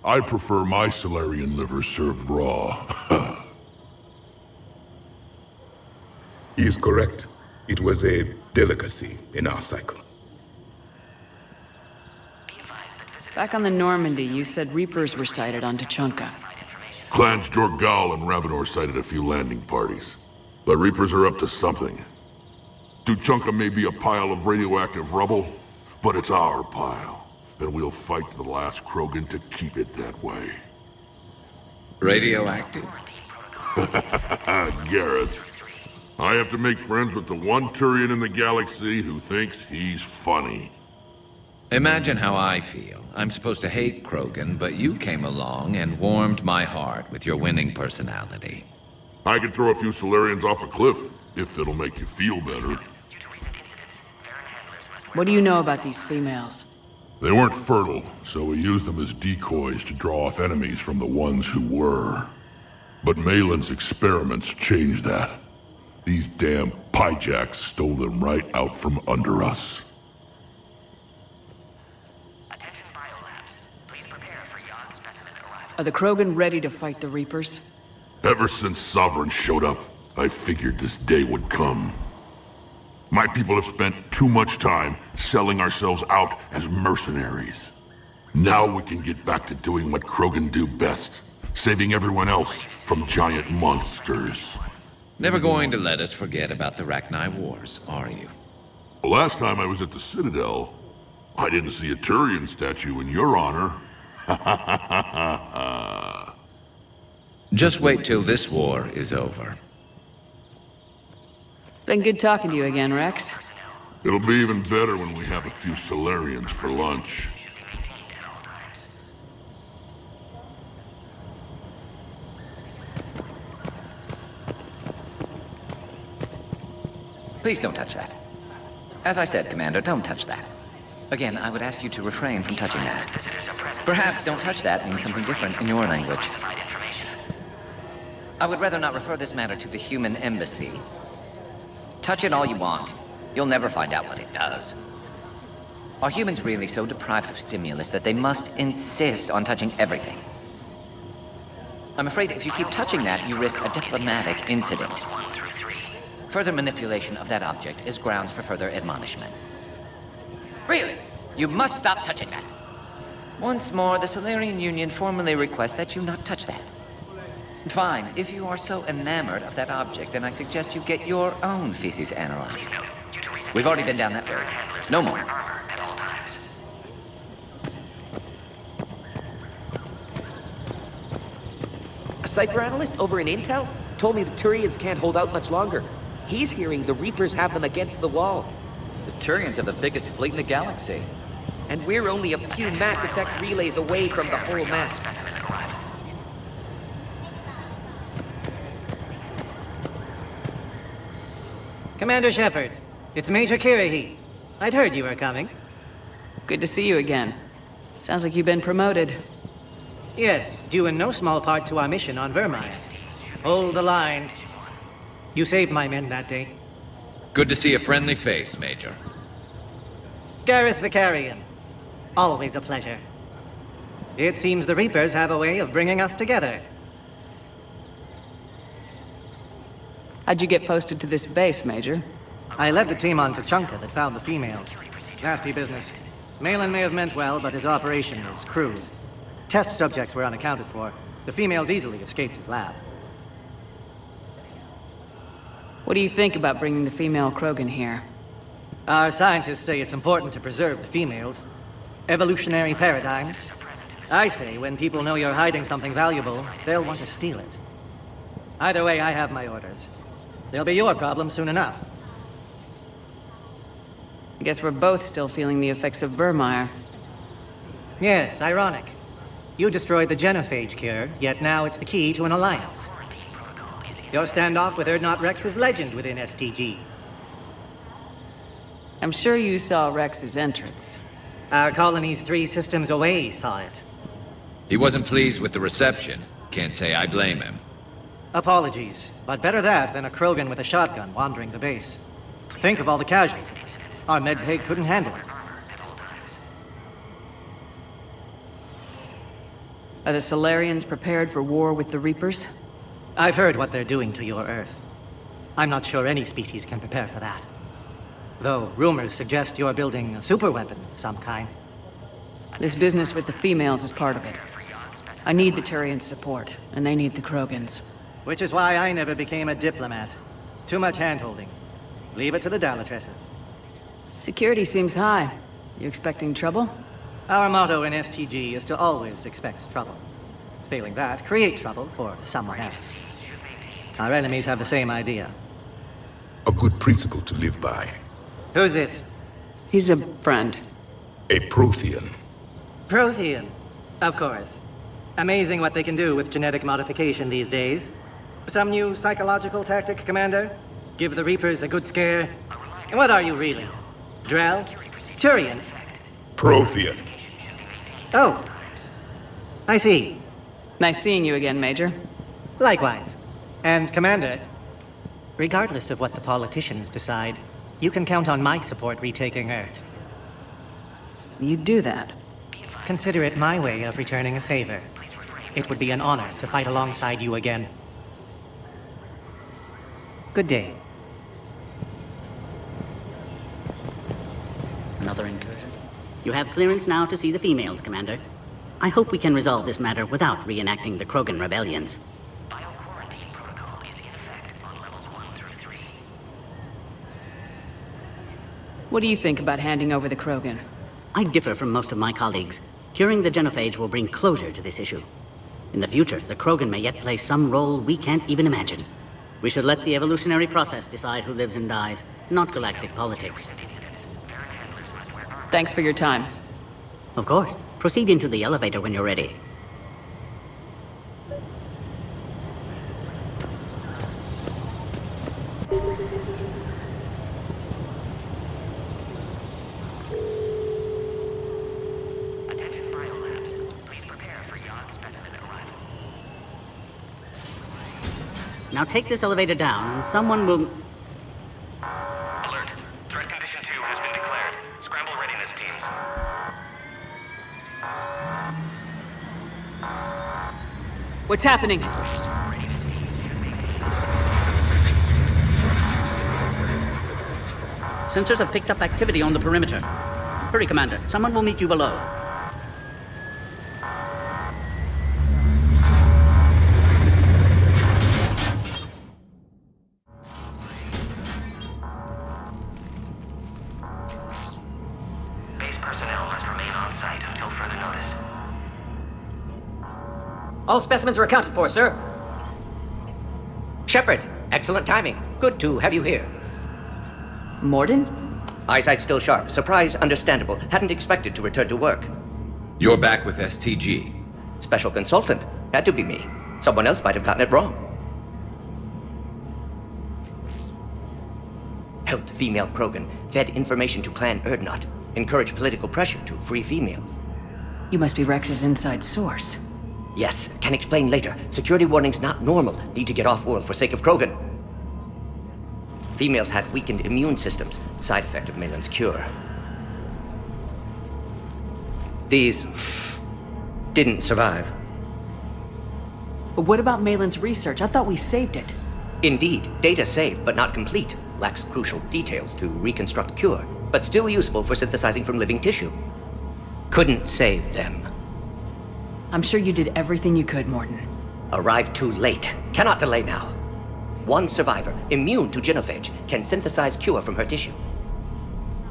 [SPEAKER 9] I prefer my Solarian liver served raw.
[SPEAKER 13] He is correct. It was a delicacy in our cycle.
[SPEAKER 3] Back on the Normandy, you said Reapers were sighted on Tuchanka.
[SPEAKER 9] Clans Jorgal and Ravenor sighted a few landing parties. The Reapers are up to something. Tuchanka may be a pile of radioactive rubble, but it's our pile. And we'll fight to the last Krogan to keep it that way.
[SPEAKER 13] Radioactive?
[SPEAKER 9] Garrett. I have to make friends with the one Turian in the galaxy who thinks he's funny.
[SPEAKER 12] Imagine how I feel. I'm supposed to hate Krogan, but you came along and warmed my heart with your winning personality.
[SPEAKER 9] I could throw a few Solarians off a cliff, if it'll make you feel better.
[SPEAKER 3] What do you know about these females?
[SPEAKER 9] They weren't fertile, so we used them as decoys to draw off enemies from the ones who were. But Malin's experiments changed that. These damn Pyjaks stole them right out from under us.
[SPEAKER 3] Are the Krogan ready to fight the Reapers?
[SPEAKER 9] Ever since Sovereign showed up, I figured this day would come. My people have spent too much time selling ourselves out as mercenaries. Now we can get back to doing what Krogan do best, saving everyone else from giant monsters.
[SPEAKER 12] Never going to let us forget about the Rachni Wars, are you?
[SPEAKER 9] The last time I was at the Citadel, I didn't see a Turian statue in your honor.
[SPEAKER 12] Just wait till this war is over.
[SPEAKER 3] It's been good talking to you again, Rex.
[SPEAKER 9] It'll be even better when we have a few Solarians for lunch.
[SPEAKER 17] Please don't touch that. As I said, Commander, don't touch that. Again, I would ask you to refrain from touching that. Perhaps don't touch that means something different in your language. I would rather not refer this matter to the human embassy. Touch it all you want. You'll never find out what it does. Are humans really so deprived of stimulus that they must insist on touching everything? I'm afraid if you keep touching that, you risk a diplomatic incident. Further manipulation of that object is grounds for further admonishment. Really? You must stop touching that. Once more, the Solarian Union formally requests that you not touch that. Fine. If you are so enamored of that object, then I suggest you get your own feces analyzed. We've already been down that road. No more.
[SPEAKER 18] A cipher analyst over in Intel told me the Turians can't hold out much longer. He's hearing the Reapers have them against the wall.
[SPEAKER 17] The Turians have the biggest fleet in the galaxy.
[SPEAKER 18] And we're only a few Mass Effect relays away from the whole mess.
[SPEAKER 19] Commander Shepard, it's Major Kirahi. I'd heard you were coming.
[SPEAKER 3] Good to see you again. Sounds like you've been promoted.
[SPEAKER 1] Yes, due in no small part to our mission on Vermire. Hold the line. You saved my men that day.
[SPEAKER 12] Good to see a friendly face, Major.
[SPEAKER 1] Garrus Vicarian. Always a pleasure. It seems the Reapers have a way of bringing us together.
[SPEAKER 3] How'd you get posted to this base, Major?
[SPEAKER 1] I led the team on Tachanka that found the females. Nasty business. Malin may have meant well, but his operation was crude. Test subjects were unaccounted for. The females easily escaped his lab.
[SPEAKER 3] What do you think about bringing the female Krogan here?
[SPEAKER 1] Our scientists say it's important to preserve the females. Evolutionary paradigms. I say when people know you're hiding something valuable, they'll want to steal it. Either way, I have my orders. They'll be your problem soon enough.
[SPEAKER 3] I guess we're both still feeling the effects of Vermire.
[SPEAKER 1] Yes, ironic. You destroyed the genophage cure, yet now it's the key to an alliance. Your standoff with Urdnot Rex is legend within STG.
[SPEAKER 3] I'm sure you saw Rex's entrance.
[SPEAKER 1] Our colony's 3 systems away saw it.
[SPEAKER 12] He wasn't pleased with the reception. Can't say I blame him.
[SPEAKER 1] Apologies, but better that than a Krogan with a shotgun wandering the base. Think of all the casualties. Our medbay couldn't handle it.
[SPEAKER 3] Are the Solarians prepared for war with the Reapers?
[SPEAKER 1] I've heard what they're doing to your Earth. I'm not sure any species can prepare for that. Though rumors suggest you're building a superweapon of some kind.
[SPEAKER 3] This business with the females is part of it. I need the Turians' support, and they need the Krogans.
[SPEAKER 1] Which is why I never became a diplomat. Too much hand-holding. Leave it to the Dalatresses.
[SPEAKER 3] Security seems high. You expecting trouble?
[SPEAKER 1] Our motto in STG is to always expect trouble. Failing that, create trouble for someone else. Our enemies have the same idea.
[SPEAKER 13] A good principle to live by.
[SPEAKER 1] Who's this?
[SPEAKER 3] He's a friend.
[SPEAKER 13] A Prothean.
[SPEAKER 1] Prothean. Of course. Amazing what they can do with genetic modification these days. Some new psychological tactic, Commander? Give the Reapers a good scare? What are you really? Drell? Turian?
[SPEAKER 13] Prothean.
[SPEAKER 1] Oh. I see.
[SPEAKER 3] Nice seeing you again, Major.
[SPEAKER 1] Likewise. And Commander, regardless of what the politicians decide, you can count on my support retaking Earth.
[SPEAKER 3] You'd do that?
[SPEAKER 1] Consider it my way of returning a favor. It would be an honor to fight alongside you again. Good day.
[SPEAKER 15] Another incursion? You have clearance now to see the females, Commander. I hope we can resolve this matter without reenacting the Krogan rebellions.
[SPEAKER 11] Bio-quarantine protocol is in effect on levels 1 through 3.
[SPEAKER 3] What do you think about handing over the Krogan?
[SPEAKER 15] I differ from most of my colleagues. Curing the genophage will bring closure to this issue. In the future, the Krogan may yet play some role we can't even imagine. We should let the evolutionary process decide who lives and dies, not galactic politics.
[SPEAKER 3] Thanks for your time.
[SPEAKER 15] Of course. Proceed into the elevator when you're ready.
[SPEAKER 11] Attention biolabs. Please prepare for yacht specimen arrival.
[SPEAKER 15] Now take this elevator down and someone will...
[SPEAKER 11] Alert. Threat condition 2 has been declared. Scramble readiness teams.
[SPEAKER 3] What's happening?
[SPEAKER 15] Sensors have picked up activity on the perimeter. Hurry, Commander. Someone will meet you below.
[SPEAKER 11] Base personnel must remain on site until further notice.
[SPEAKER 18] All specimens are accounted for, sir. Shepard, excellent timing. Good to have you here.
[SPEAKER 3] Morden?
[SPEAKER 18] Eyesight still sharp. Surprise understandable. Hadn't expected to return to work.
[SPEAKER 12] You're back with STG.
[SPEAKER 18] Special consultant. Had to be me. Someone else might have gotten it wrong. Helped female Krogan. Fed information to Clan Urdnot.
[SPEAKER 5] encourage political pressure to free females.
[SPEAKER 3] You must be Rex's inside source.
[SPEAKER 5] Yes, can explain later. Security warnings not normal. Need to get off-world for sake of Krogan. Females had weakened immune systems, side effect of Malin's cure. These didn't survive.
[SPEAKER 3] But what about Malin's research? I thought we saved it.
[SPEAKER 5] Indeed, data saved, but not complete. Lacks crucial details to reconstruct cure, but still useful for synthesizing from living tissue. Couldn't save them.
[SPEAKER 3] I'm sure you did everything you could, Morton.
[SPEAKER 5] Arrived too late. Cannot delay now. One survivor, immune to genophage, can synthesize cure from her tissue.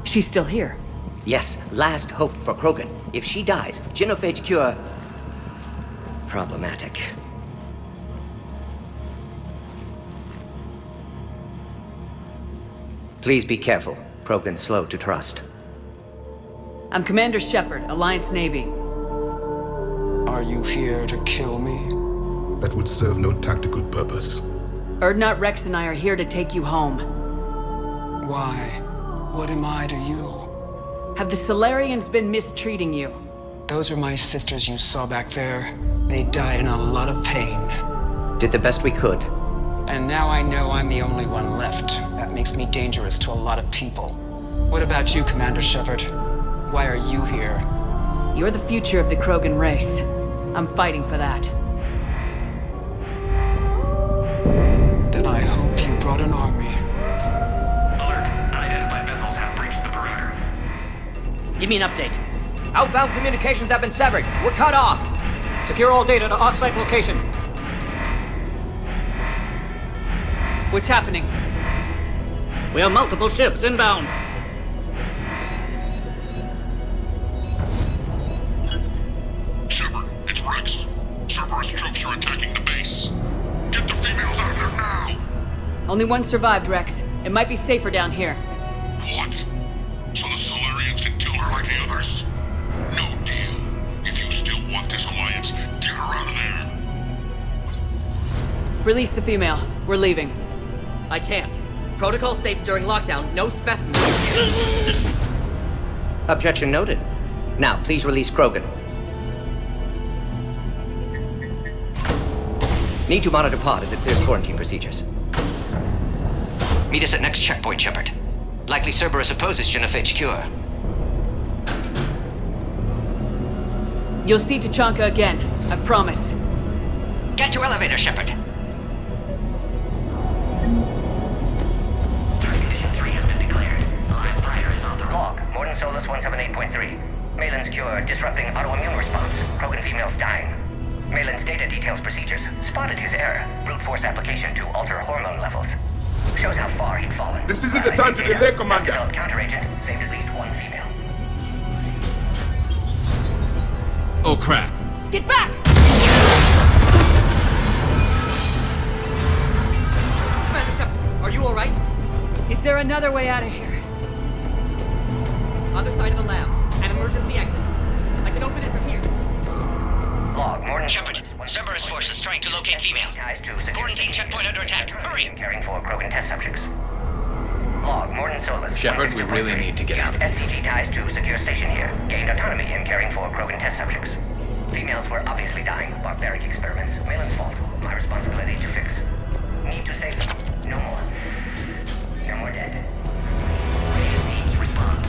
[SPEAKER 3] She's still here?
[SPEAKER 5] Yes, last hope for Krogan. If she dies, genophage cure... problematic. Please be careful. Krogan's slow to trust.
[SPEAKER 3] I'm Commander Shepard, Alliance Navy.
[SPEAKER 19] Are you here to kill me?
[SPEAKER 13] That would serve no tactical purpose.
[SPEAKER 3] Urdnot Rex and I are here to take you home.
[SPEAKER 19] Why? What am I to you?
[SPEAKER 3] Have the Solarians been mistreating you?
[SPEAKER 19] Those are my sisters you saw back there. They died in a lot of pain.
[SPEAKER 5] Did the best we could.
[SPEAKER 19] And now I know I'm the only one left. That makes me dangerous to a lot of people. What about you, Commander Shepard? Why are you here?
[SPEAKER 3] You're the future of the Krogan race. I'm fighting for that.
[SPEAKER 19] Then I hope you brought an army.
[SPEAKER 11] Alert. Unidentified vessels have breached the perimeter.
[SPEAKER 18] Give me an update. Outbound communications have been severed. We're cut off.
[SPEAKER 20] Secure all data to off-site location.
[SPEAKER 3] What's happening?
[SPEAKER 15] We have multiple ships inbound.
[SPEAKER 9] Shepard, it's Rex. Cerberus troops are attacking the base. Get the females out of there now!
[SPEAKER 3] Only one survived, Rex. It might be safer down here.
[SPEAKER 9] What? So the Solarians can kill her like the others? No deal. If you still want this alliance, get her out of there.
[SPEAKER 3] Release the female. We're leaving.
[SPEAKER 18] I can't. Protocol states during lockdown, no specimens.
[SPEAKER 5] Objection noted. Now, please release Krogan. Need to monitor pod as it clears quarantine procedures.
[SPEAKER 23] Meet us at next checkpoint, Shepard. Likely Cerberus opposes genophage cure.
[SPEAKER 3] You'll see Tachanka again. I promise.
[SPEAKER 23] Get to elevator, Shepard.
[SPEAKER 25] Morton Solus 178.3. Malin's cure disrupting autoimmune response. Krogan females dying. Malin's data details procedures. Spotted his error. Brute force application to alter hormone levels. Shows how far he'd fallen.
[SPEAKER 9] This isn't the time to delay, Commander.
[SPEAKER 25] Developed counteragent. Saved at least one female.
[SPEAKER 12] Oh crap.
[SPEAKER 3] Get back!
[SPEAKER 18] Commander Shepard, are you alright?
[SPEAKER 3] Is there another way out of here?
[SPEAKER 18] Other side of the lab. An emergency exit. I can open it from here.
[SPEAKER 25] Log, Morton.
[SPEAKER 23] Shepard, Cerberus forces trying to locate female. Quarantine checkpoint under attack. Hurry!
[SPEAKER 25] Caring for Krogan test subjects. Log, Morton Solus.
[SPEAKER 12] Shepard, we really need to get out.
[SPEAKER 25] SCG ties to secure station here. Gained autonomy in caring for Krogan test subjects. Females were obviously dying. Barbaric experiments. Malin's fault. My responsibility to fix. Need to save them. No more. No more dead. Teams respond.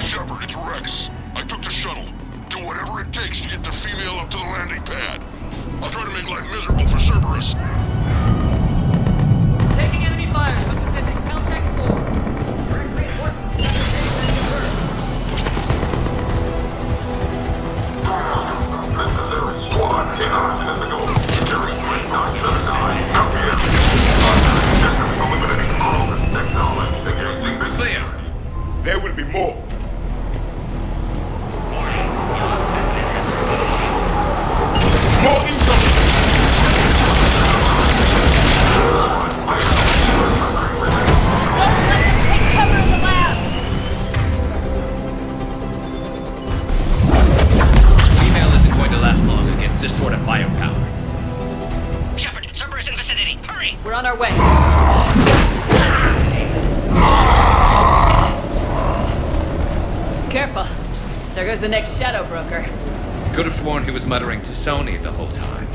[SPEAKER 9] Shepard, it's Rex. I took the shuttle. Do whatever it takes to get the female up to the landing pad. I'll try to make life miserable for Cerberus.
[SPEAKER 18] Taking enemy fire. I'm Pacific. Caltech 4.
[SPEAKER 9] Squad, 10 hours ago. Series 3979. Eliminating
[SPEAKER 12] Clear.
[SPEAKER 9] There will be more. More incoming!
[SPEAKER 12] Female isn't going to last long against this sort of firepower.
[SPEAKER 23] Shepard, Cerberus in vicinity. Hurry!
[SPEAKER 3] We're on our way. There goes the next shadow broker.
[SPEAKER 12] Could have sworn he was muttering to Sony the whole time.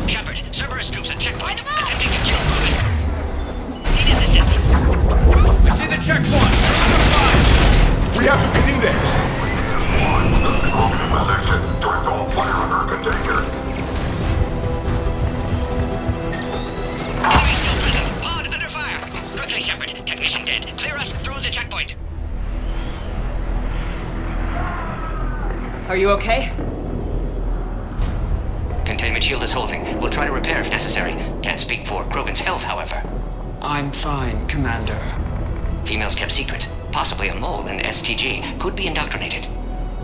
[SPEAKER 23] Shepard, Cerberus troops at checkpoint, attempting to kill Krogan. Need assistance.
[SPEAKER 12] I see the checkpoint! Under fire!
[SPEAKER 9] We have to get in there! Krogan in position. Direct all fire under container.
[SPEAKER 23] Enemy still present. Pod under fire. Quickly, Shepard. Technician dead. Clear us through the checkpoint.
[SPEAKER 3] Are you okay?
[SPEAKER 23] Containment shield is holding. We'll try to repair if necessary. Can't speak for Krogan's health, however.
[SPEAKER 19] I'm fine, Commander.
[SPEAKER 23] Females kept secret. Possibly a mole in STG. Could be indoctrinated.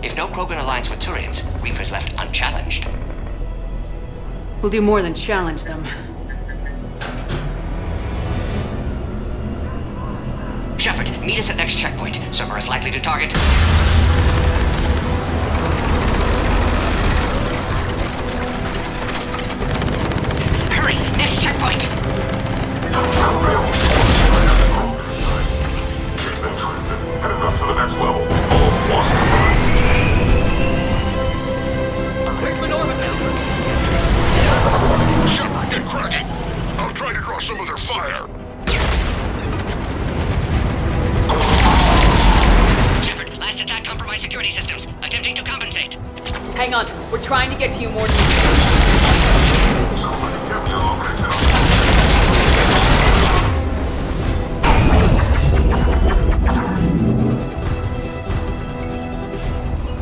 [SPEAKER 23] If no Krogan aligns with Turians, Reapers left unchallenged.
[SPEAKER 3] We'll do more than challenge them.
[SPEAKER 23] Shepard, meet us at next checkpoint. Cerberus likely to target. Hurry! Next checkpoint!
[SPEAKER 9] Heading up to the next level. Shepard, get cracking! I'll try to draw some of their fire.
[SPEAKER 23] Shepard, last attack compromised security systems. Attempting to compensate.
[SPEAKER 3] Hang on, we're trying to get to you more than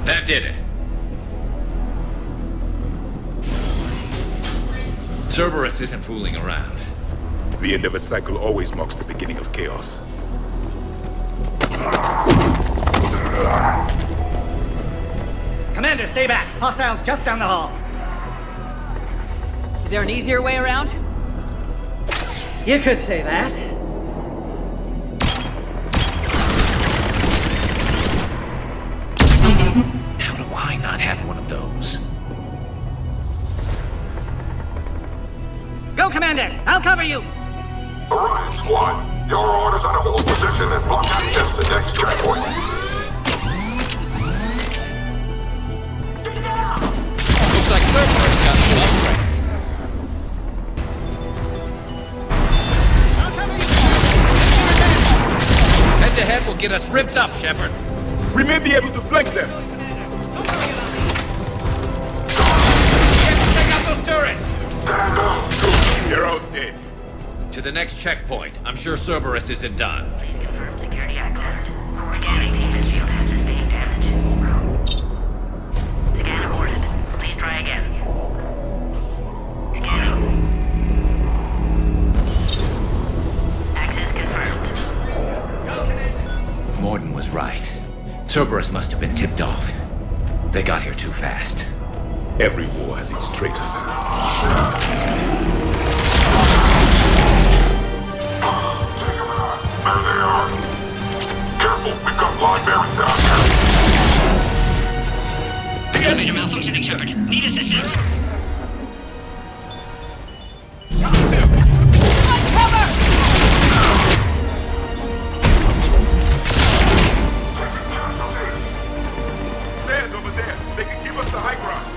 [SPEAKER 12] That did it. Cerberus isn't fooling around.
[SPEAKER 13] The end of a cycle always marks the beginning of chaos.
[SPEAKER 1] Commander, stay back. Hostiles just down the hall.
[SPEAKER 3] Is there an easier way around?
[SPEAKER 1] You could say that.
[SPEAKER 12] How do I not have one of those?
[SPEAKER 1] Go, Commander! I'll cover you!
[SPEAKER 9] Alright, squad. Your orders on a hold position and block access to next checkpoint.
[SPEAKER 12] Looks like Cerberus got some upgrade. Head to head will get us ripped up, Shepard.
[SPEAKER 13] We may be able to flank them.
[SPEAKER 12] Take out those turrets!
[SPEAKER 13] You're out dead.
[SPEAKER 12] To the next checkpoint. I'm sure Cerberus isn't done.
[SPEAKER 25] Confirm security access. Scanning defense shield has sustained damage. Scan aborted. Please try again. Scanning. Access confirmed.
[SPEAKER 12] Morden was right. Cerberus must have been tipped off. They got here too fast.
[SPEAKER 13] Every war has its traitors.
[SPEAKER 9] There they are. Careful, we've got blind bearings down here.
[SPEAKER 23] Elevator malfunctioning, Shepard. Need assistance.
[SPEAKER 9] Stand over there. They can give us the high ground.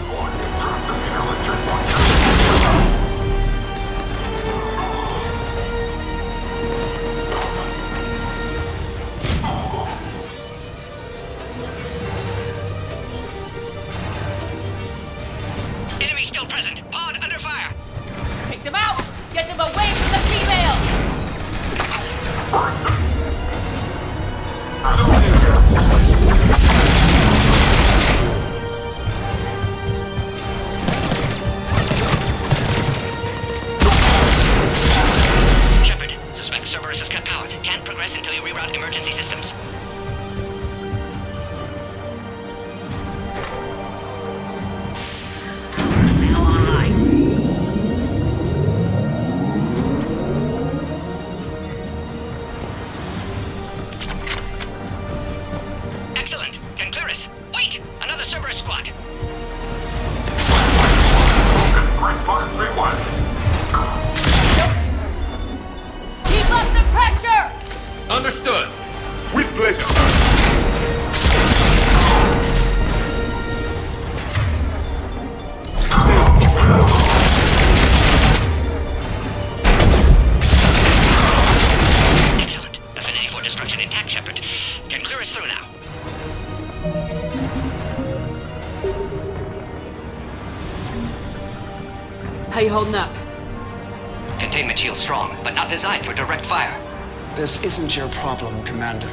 [SPEAKER 3] How you holding up?
[SPEAKER 23] Containment shield strong, but not designed for direct fire.
[SPEAKER 19] This isn't your problem, Commander.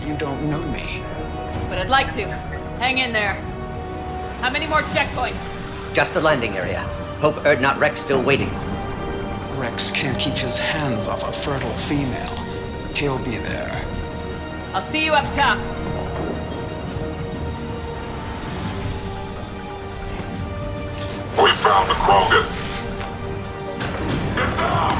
[SPEAKER 19] You don't know me.
[SPEAKER 3] But I'd like to. Hang in there. How many more checkpoints?
[SPEAKER 5] Just the landing area. Hope Erdnot Rex still waiting.
[SPEAKER 19] Rex can't keep his hands off a fertile female. He'll be there.
[SPEAKER 3] I'll see you up top.
[SPEAKER 9] We found the Krogan! Get down!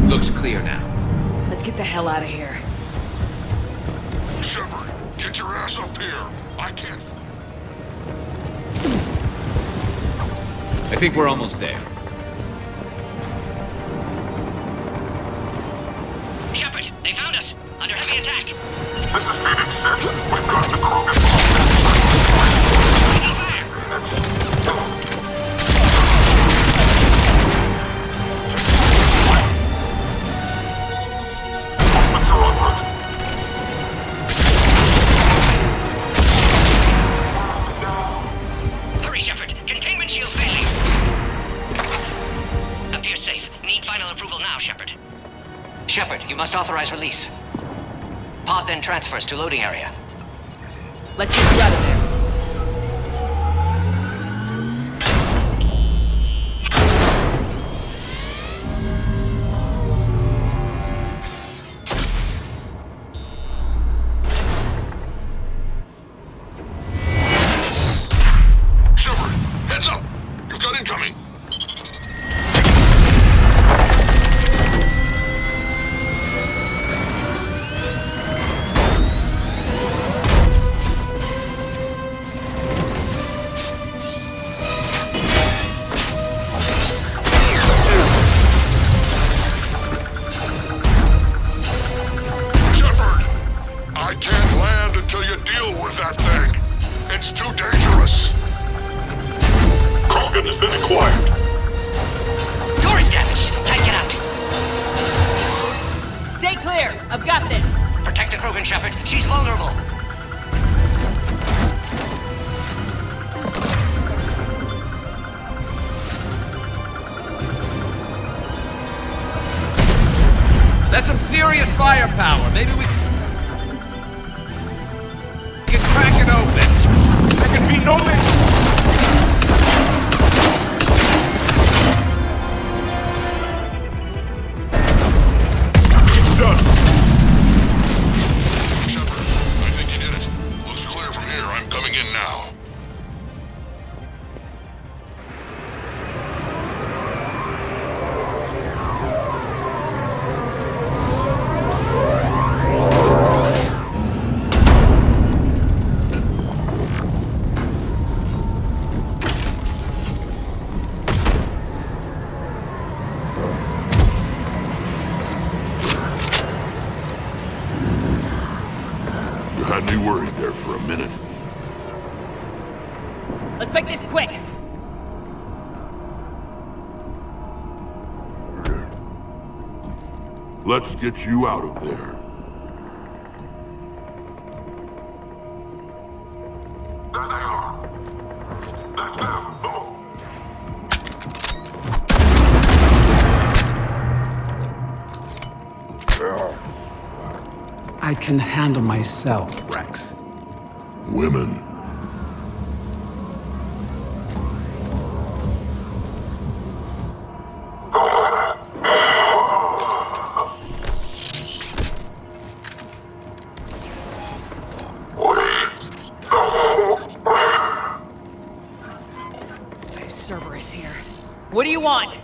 [SPEAKER 12] Looks clear now.
[SPEAKER 3] Let's get the hell out of here.
[SPEAKER 9] Shepard, get your ass up here! I can't...
[SPEAKER 12] I think we're almost there.
[SPEAKER 23] Shepard, they found us! Under heavy attack!
[SPEAKER 9] This is Phoenix 6. We've got the Krogan.
[SPEAKER 23] Hurry, Shepard! Containment shield failing! Appears safe. Need final approval now, Shepard. Shepard, you must authorize release. Pod then transfers to loading area.
[SPEAKER 3] Let's get you out of there.
[SPEAKER 9] Shepard, heads up! You've got incoming! Shepard! I can't land until you deal with that thing! It's too dangerous! Krogan has been acquired!
[SPEAKER 23] Door is damaged! Can't get out!
[SPEAKER 3] Stay clear! I've got this!
[SPEAKER 23] Protect the Krogan, Shepard. She's vulnerable.
[SPEAKER 12] That's some serious firepower. Maybe we can crack it open. There can be no
[SPEAKER 9] It's done! Shepard, I think you did it. Looks clear from here. I'm coming in now. You had me worried there for a minute.
[SPEAKER 3] Let's make this quick!
[SPEAKER 9] Let's get you out of there. There they are. That's them.
[SPEAKER 19] I can handle myself, Rex.
[SPEAKER 9] Women.
[SPEAKER 3] Cerberus here. What do you want?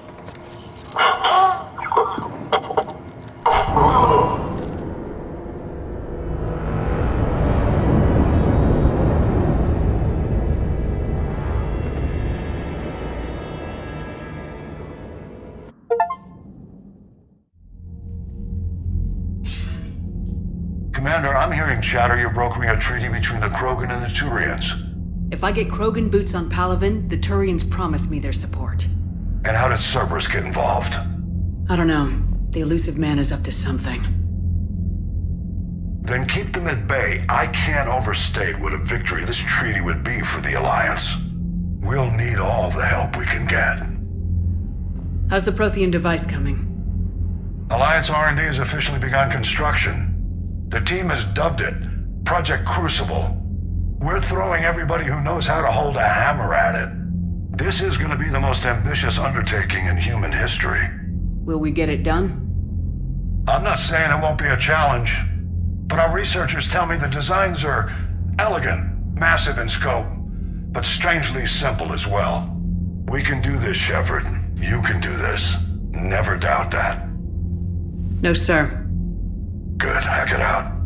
[SPEAKER 4] Commander, I'm hearing chatter you're brokering a treaty between the Krogan and the Turians.
[SPEAKER 3] If I get Krogan boots on Palaven, the Turians promise me their support.
[SPEAKER 4] And how does Cerberus get involved?
[SPEAKER 3] I don't know. The elusive man is up to something.
[SPEAKER 4] Then keep them at bay. I can't overstate what a victory this treaty would be for the Alliance. We'll need all the help we can get.
[SPEAKER 3] How's the Prothean device coming?
[SPEAKER 4] Alliance R&D has officially begun construction. The team has dubbed it Project Crucible. We're throwing everybody who knows how to hold a hammer at it. This is going to be the most ambitious undertaking in human history.
[SPEAKER 3] Will we get it done?
[SPEAKER 4] I'm not saying it won't be a challenge, but our researchers tell me the designs are elegant, massive in scope, but strangely simple as well. We can do this, Shepard. You can do this. Never doubt that.
[SPEAKER 3] No, sir.
[SPEAKER 4] Good. Hack it out.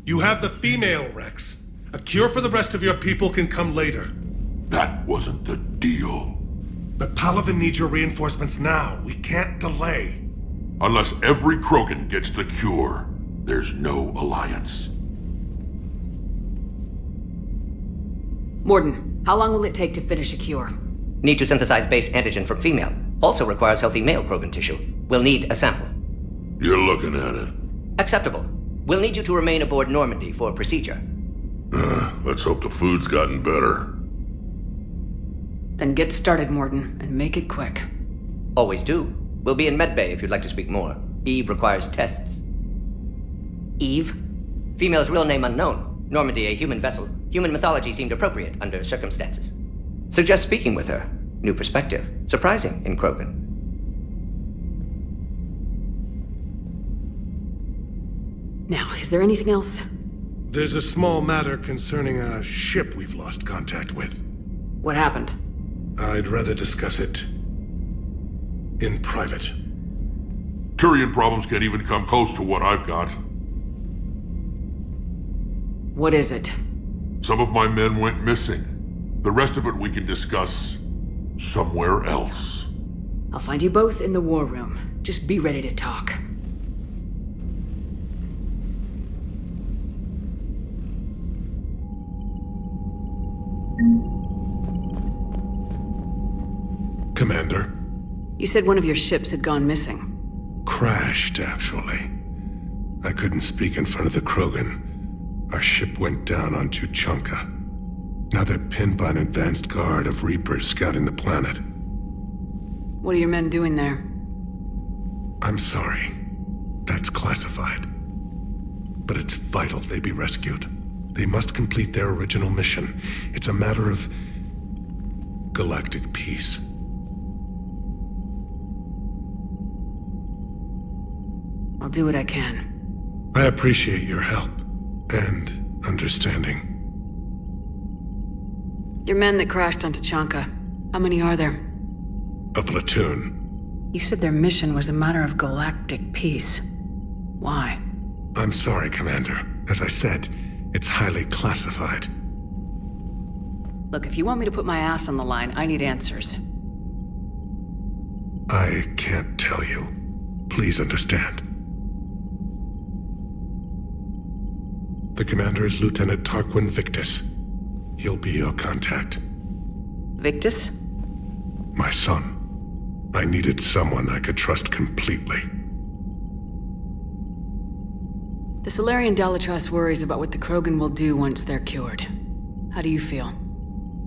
[SPEAKER 10] You have the female, Rex. A cure for the rest of your people can come later.
[SPEAKER 9] That wasn't the deal.
[SPEAKER 10] But Palaven needs your reinforcements now. We can't delay.
[SPEAKER 9] Unless every Krogan gets the cure, there's no alliance.
[SPEAKER 3] Morden, how long will it take to finish a cure?
[SPEAKER 5] Need to synthesize base antigen from female. Also requires healthy male Krogan tissue. We'll need a sample.
[SPEAKER 9] You're looking at it.
[SPEAKER 5] Acceptable. We'll need you to remain aboard Normandy for procedure.
[SPEAKER 9] Let's hope the food's gotten better.
[SPEAKER 3] Then get started, Morden, and make it quick.
[SPEAKER 5] Always do. We'll be in medbay if you'd like to speak more. Eve requires tests.
[SPEAKER 3] Eve?
[SPEAKER 5] Female's real name unknown. Normandy a human vessel. Human mythology seemed appropriate under circumstances. Suggest speaking with her. New perspective. Surprising in Krogan.
[SPEAKER 3] Now, is there anything else?
[SPEAKER 10] There's a small matter concerning a ship we've lost contact with.
[SPEAKER 3] What happened?
[SPEAKER 10] I'd rather discuss it in private.
[SPEAKER 9] Turian problems can't even come close to what I've got.
[SPEAKER 3] What is it?
[SPEAKER 9] Some of my men went missing. The rest of it we can discuss somewhere else.
[SPEAKER 3] I'll find you both in the war room. Just be ready to talk.
[SPEAKER 10] Commander.
[SPEAKER 3] You said one of your ships had gone missing.
[SPEAKER 10] Crashed, actually. I couldn't speak in front of the Krogan. Our ship went down on Tuchanka. Now they're pinned by an advanced guard of Reapers scouting the planet.
[SPEAKER 3] What are your men doing there?
[SPEAKER 10] I'm sorry. That's classified. But it's vital they be rescued. They must complete their original mission. It's a matter of galactic peace.
[SPEAKER 3] I'll do what I can.
[SPEAKER 10] I appreciate your help and understanding.
[SPEAKER 3] Your men that crashed onto Tuchanka, how many are there?
[SPEAKER 10] A platoon.
[SPEAKER 3] You said their mission was a matter of galactic peace. Why?
[SPEAKER 10] I'm sorry, Commander. As I said, it's highly classified.
[SPEAKER 3] Look, if you want me to put my ass on the line, I need answers.
[SPEAKER 10] I can't tell you. Please understand. The commander is Lieutenant Tarquin Victus. He'll be your contact.
[SPEAKER 3] Victus?
[SPEAKER 10] My son. I needed someone I could trust completely.
[SPEAKER 3] The Salarian Dalatrass worries about what the Krogan will do once they're cured. How do you feel?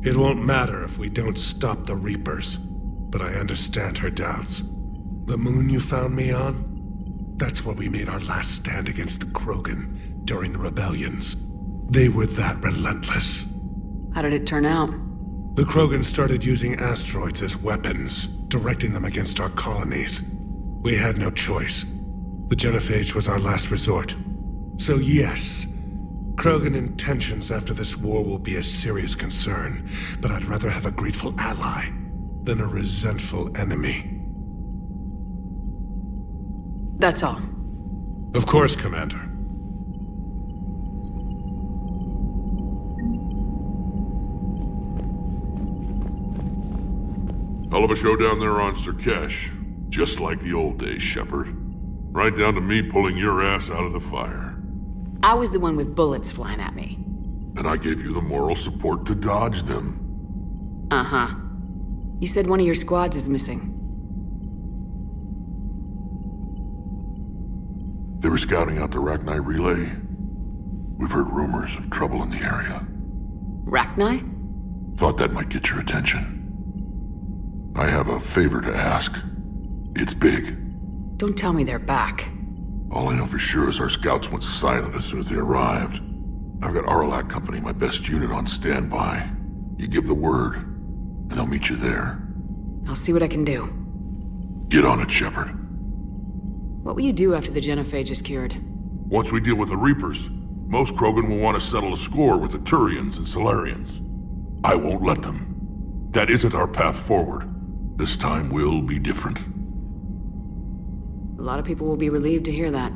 [SPEAKER 10] It won't matter if we don't stop the Reapers, but I understand her doubts. The moon you found me on? That's where we made our last stand against the Krogan during the rebellions. They were that relentless.
[SPEAKER 3] How did it turn out?
[SPEAKER 10] The Krogan started using asteroids as weapons, directing them against our colonies. We had no choice. The genophage was our last resort. So yes, Krogan intentions after this war will be a serious concern, but I'd rather have a grateful ally than a resentful enemy.
[SPEAKER 3] That's all.
[SPEAKER 10] Of course, Commander.
[SPEAKER 9] Hell of a show down there on Surkesh. Just like the old days, Shepard. Right down to me pulling your ass out of the fire.
[SPEAKER 3] I was the one with bullets flying at me.
[SPEAKER 9] And I gave you the moral support to dodge them.
[SPEAKER 3] Uh-huh. You said one of your squads is missing.
[SPEAKER 9] They were scouting out the Rachni relay. We've heard rumors of trouble in the area.
[SPEAKER 3] Rachni?
[SPEAKER 9] Thought that might get your attention. I have a favor to ask. It's big.
[SPEAKER 3] Don't tell me they're back.
[SPEAKER 9] All I know for sure is our scouts went silent as soon as they arrived. I've got Aralak Company, my best unit, on standby. You give the word, and they'll meet you there.
[SPEAKER 3] I'll see what I can do.
[SPEAKER 9] Get on it, Shepard.
[SPEAKER 3] What will you do after the genophage is cured?
[SPEAKER 9] Once we deal with the Reapers, most Krogan will want to settle a score with the Turians and Solarians. I won't let them. That isn't our path forward. This time will be different.
[SPEAKER 3] A lot of people will be relieved to hear that.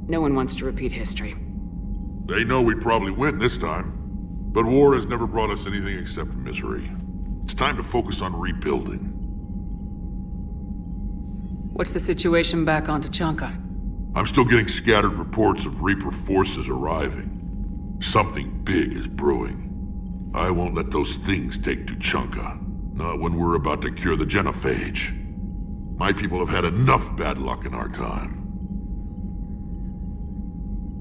[SPEAKER 3] No one wants to repeat history.
[SPEAKER 9] They know we'd probably win this time. But war has never brought us anything except misery. It's time to focus on rebuilding.
[SPEAKER 3] What's the situation back on Tuchanka?
[SPEAKER 9] I'm still getting scattered reports of Reaper forces arriving. Something big is brewing. I won't let those things take Tuchanka. Not when we're about to cure the genophage. My people have had enough bad luck in our time.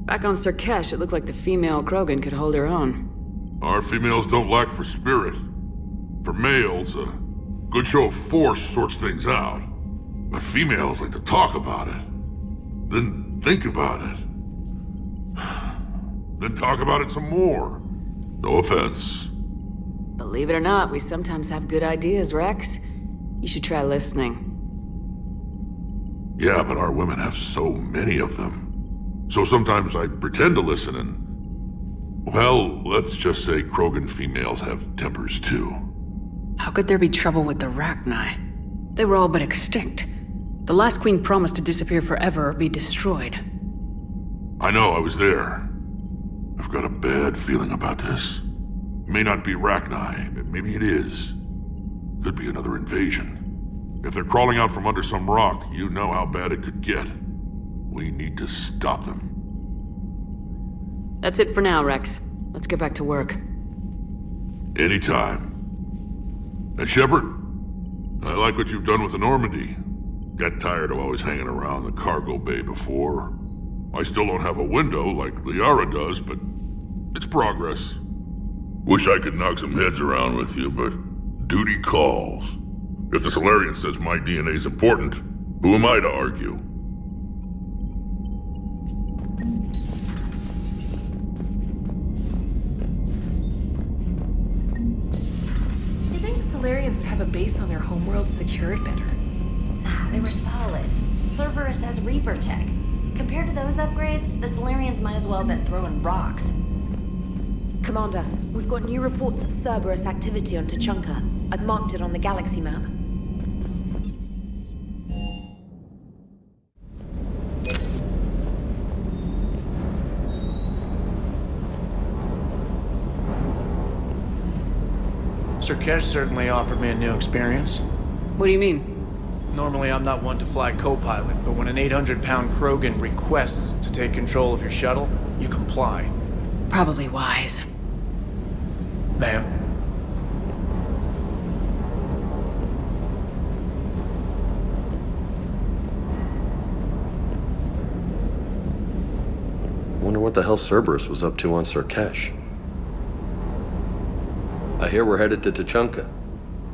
[SPEAKER 3] Back on Surkesh, it looked like the female Krogan could hold her own.
[SPEAKER 9] Our females don't lack for spirit. For males, a good show of force sorts things out. But females like to talk about it. Then think about it. Then talk about it some more. No offense.
[SPEAKER 3] Believe it or not, we sometimes have good ideas, Rex. You should try listening.
[SPEAKER 9] Yeah, but our women have so many of them. So sometimes I pretend to listen and... well, let's just say Krogan females have tempers too.
[SPEAKER 3] How could there be trouble with the Rachni? They were all but extinct. The last queen promised to disappear forever or be destroyed.
[SPEAKER 9] I know, I was there. I've got a bad feeling about this. It may not be Rachni, maybe it is. Could be another invasion. If they're crawling out from under some rock, you know how bad it could get. We need to stop them.
[SPEAKER 3] That's it for now, Rex. Let's get back to work.
[SPEAKER 9] Anytime. And Shepard, I like what you've done with the Normandy. Got tired of always hanging around the cargo bay before. I still don't have a window like Liara does, but it's progress. Wish I could knock some heads around with you, but duty calls. If the Solarian says my DNA's important, who am I to argue?
[SPEAKER 6] You think Solarians would have a base on their homeworld secured better?
[SPEAKER 7] They were solid. Cerberus has Reaper tech. Compared to those upgrades, the Solarians might as well have been throwing rocks.
[SPEAKER 2] Commander, we've got new reports of Cerberus activity on Tuchanka. I've marked it on the galaxy map.
[SPEAKER 16] Surkesh certainly offered me a new experience.
[SPEAKER 3] What do you mean?
[SPEAKER 16] Normally I'm not one to fly co-pilot, but when an 800-pound Krogan requests to take control of your shuttle, you comply.
[SPEAKER 3] Probably wise.
[SPEAKER 16] Ma'am.
[SPEAKER 21] Wonder what the hell Cerberus was up to on Surkesh. I hear we're headed to Tuchanka.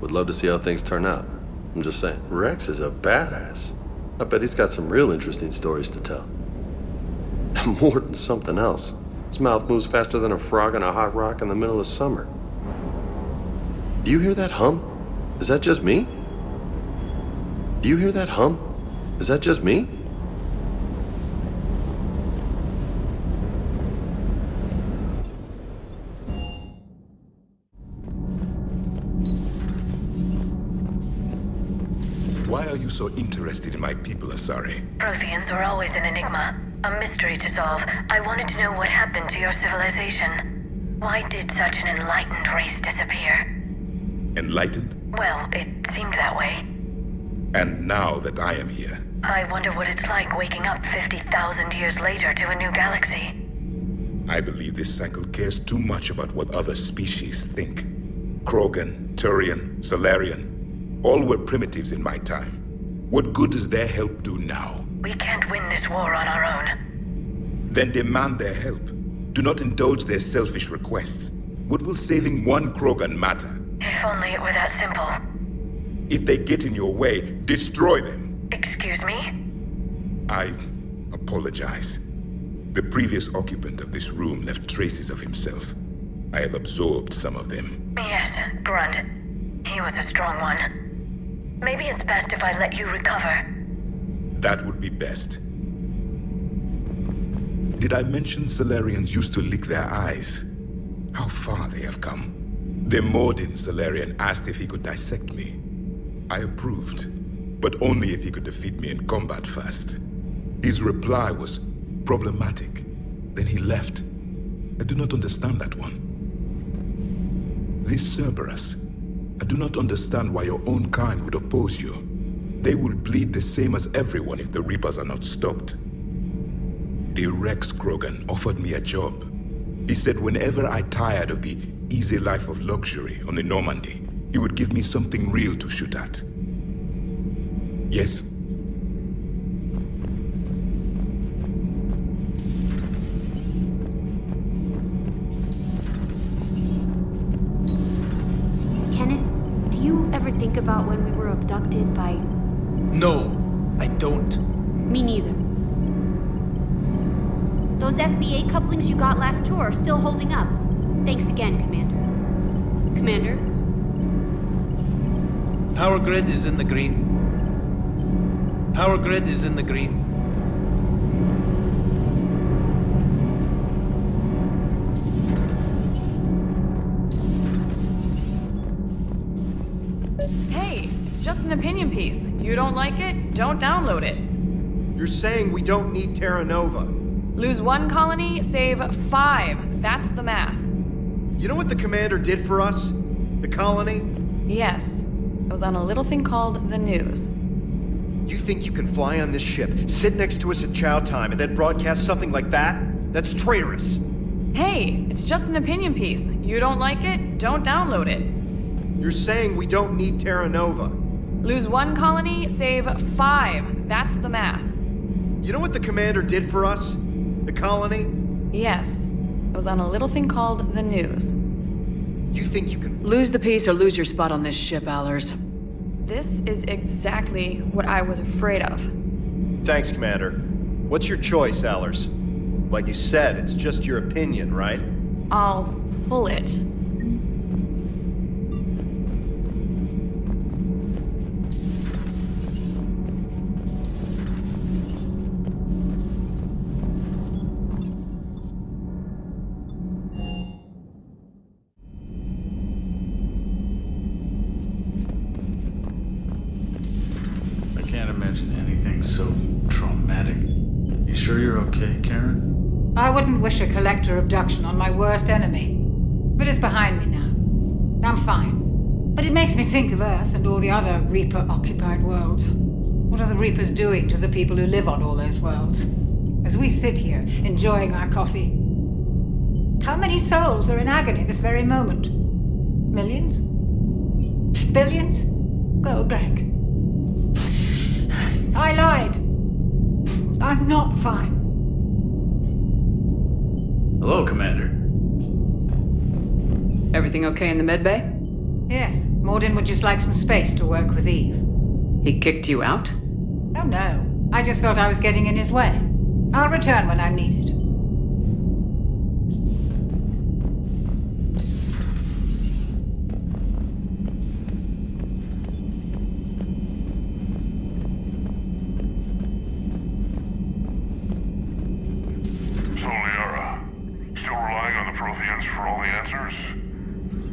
[SPEAKER 21] Would love to see how things turn out. I'm just saying. Rex is a badass. I bet he's got some real interesting stories to tell. And more than something else. His mouth moves faster than a frog on a hot rock in the middle of summer. Do you hear that hum? Is that just me? Do you hear that hum? Is that just me?
[SPEAKER 13] Why are you so interested in my people, Asari?
[SPEAKER 8] Protheans were always an enigma, a mystery to solve. I wanted to know what happened to your civilization. Why did such an enlightened race disappear?
[SPEAKER 13] Enlightened?
[SPEAKER 8] Well, it seemed that way.
[SPEAKER 13] And now that I am here,
[SPEAKER 8] I wonder what it's like waking up 50,000 years later to a new galaxy.
[SPEAKER 13] I believe this cycle cares too much about what other species think. Krogan, Turian, Solarian, all were primitives in my time. What good does their help do now?
[SPEAKER 8] We can't win this war on our own.
[SPEAKER 13] Then demand their help. Do not indulge their selfish requests. What will saving one Krogan matter?
[SPEAKER 8] If only it were that simple.
[SPEAKER 13] If they get in your way, destroy them.
[SPEAKER 8] Excuse me?
[SPEAKER 13] I apologize. The previous occupant of this room left traces of himself. I have absorbed some of them.
[SPEAKER 8] Yes, Grunt. He was a strong one. Maybe it's best if I let you recover.
[SPEAKER 13] That would be best. Did I mention Solarians used to lick their eyes? How far they have come. The Mordin Solarian asked if he could dissect me. I approved, but only if he could defeat me in combat first. His reply was problematic. Then he left. I do not understand that one. This Cerberus, I do not understand why your own kind would oppose you. They will bleed the same as everyone if the Reapers are not stopped. The Rex Krogan offered me a job. He said whenever I tired of the easy life of luxury on the Normandy, he would give me something real to shoot at. Yes?
[SPEAKER 2] Kenneth, do you ever think about when we were abducted by...
[SPEAKER 16] No, I don't.
[SPEAKER 2] Me neither. Those FBA couplings you got last tour are still holding up. Thanks again, Commander. Commander?
[SPEAKER 16] Power grid is in the green. Power grid is in the green.
[SPEAKER 3] Hey, it's just an opinion piece. You don't like it? Don't download it.
[SPEAKER 14] You're saying we don't need Terra Nova.
[SPEAKER 3] Lose 1 colony, save 5. That's the math.
[SPEAKER 14] You know what the commander did for us? The colony?
[SPEAKER 3] Yes. It was on a little thing called the news.
[SPEAKER 14] You think you can fly on this ship, sit next to us at chow time, and then broadcast something like that? That's traitorous.
[SPEAKER 3] Hey, it's just an opinion piece. You don't like it? Don't download it.
[SPEAKER 14] You're saying we don't need Terra Nova.
[SPEAKER 3] Lose 1 colony, save 5. That's the math.
[SPEAKER 14] You know what the commander did for us? The colony?
[SPEAKER 3] Yes. It was on a little thing called the news.
[SPEAKER 14] You think you can...
[SPEAKER 3] Lose the peace or lose your spot on this ship, Allers. This is exactly what I was afraid of.
[SPEAKER 14] Thanks, Commander. What's your choice, Allers? Like you said, it's just your opinion, right?
[SPEAKER 3] I'll pull it.
[SPEAKER 17] I wouldn't wish a collector abduction on my worst enemy. But it's behind me now. I'm fine. But it makes me think of Earth and all the other Reaper-occupied worlds. What are the Reapers doing to the people who live on all those worlds? As we sit here, enjoying our coffee. How many souls are in agony this very moment? Millions? Billions? Oh, Greg. I lied. I'm not fine.
[SPEAKER 16] Hello, Commander.
[SPEAKER 3] Everything okay in the medbay?
[SPEAKER 17] Yes. Mordin would just like some space to work with Eve.
[SPEAKER 3] He kicked you out?
[SPEAKER 17] Oh, no. I just felt I was getting in his way. I'll return when I'm needed.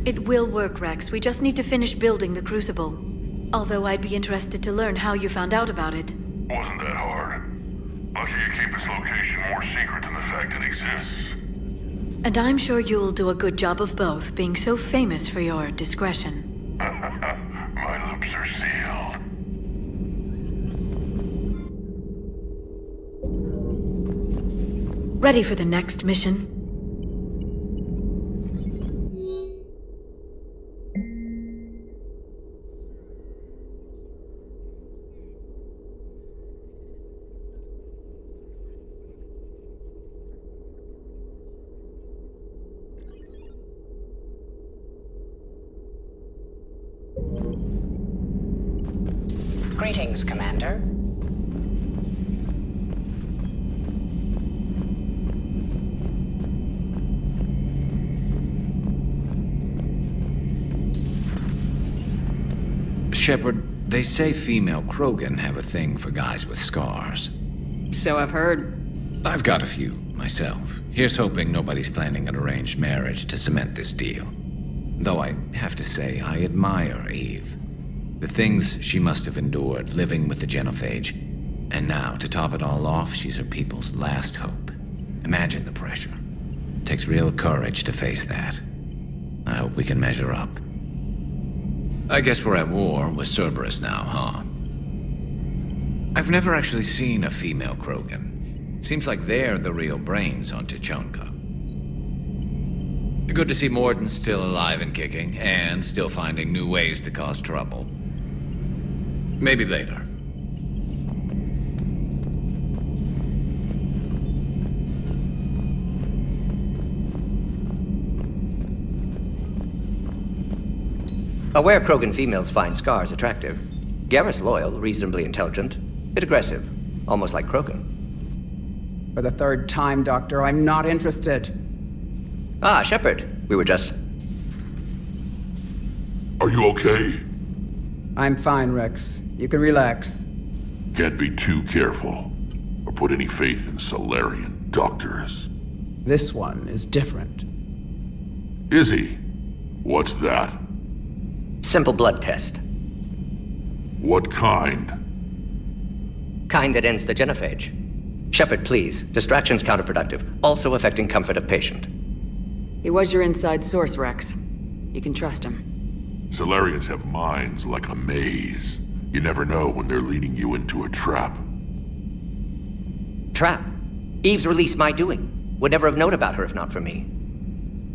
[SPEAKER 11] It will work, Rex. We just need to finish building the Crucible. Although I'd be interested to learn how you found out about it.
[SPEAKER 9] Wasn't that hard. Lucky you keep its location more secret than the fact it exists.
[SPEAKER 11] And I'm sure you'll do a good job of both, being so famous for your discretion.
[SPEAKER 9] My lips are sealed.
[SPEAKER 11] Ready for the next mission?
[SPEAKER 23] Greetings, Commander.
[SPEAKER 12] Shepard, they say female Krogan have a thing for guys with scars.
[SPEAKER 3] So I've heard.
[SPEAKER 12] I've got a few, myself. Here's hoping nobody's planning an arranged marriage to cement this deal. Though I have to say, I admire Eve. The things she must have endured living with the genophage. And now, to top it all off, she's her people's last hope. Imagine the pressure. It takes real courage to face that. I hope we can measure up. I guess we're at war with Cerberus now, huh? I've never actually seen a female Krogan. Seems like they're the real brains on Tuchanka. Good to see Morden's still alive and kicking, and still finding new ways to cause trouble. Maybe later.
[SPEAKER 5] Aware Krogan females find scars attractive. Garrus loyal, reasonably intelligent, bit aggressive, almost like Krogan.
[SPEAKER 19] For the third time, Doctor, I'm not interested.
[SPEAKER 5] Ah, Shepard. We were just...
[SPEAKER 9] Are you okay?
[SPEAKER 19] I'm fine, Rex. You can relax.
[SPEAKER 9] Can't be too careful, or put any faith in Solarian doctors.
[SPEAKER 19] This one is different.
[SPEAKER 9] Is he? What's that?
[SPEAKER 5] Simple blood test.
[SPEAKER 9] What kind?
[SPEAKER 5] Kind that ends the genophage. Shepard, please. Distraction's counterproductive, also affecting comfort of patient.
[SPEAKER 3] He was your inside source, Rex. You can trust him.
[SPEAKER 9] Solarians have minds like a maze. You never know when they're leading you into a trap.
[SPEAKER 5] Trap? Eve's release my doing. Would never have known about her if not for me.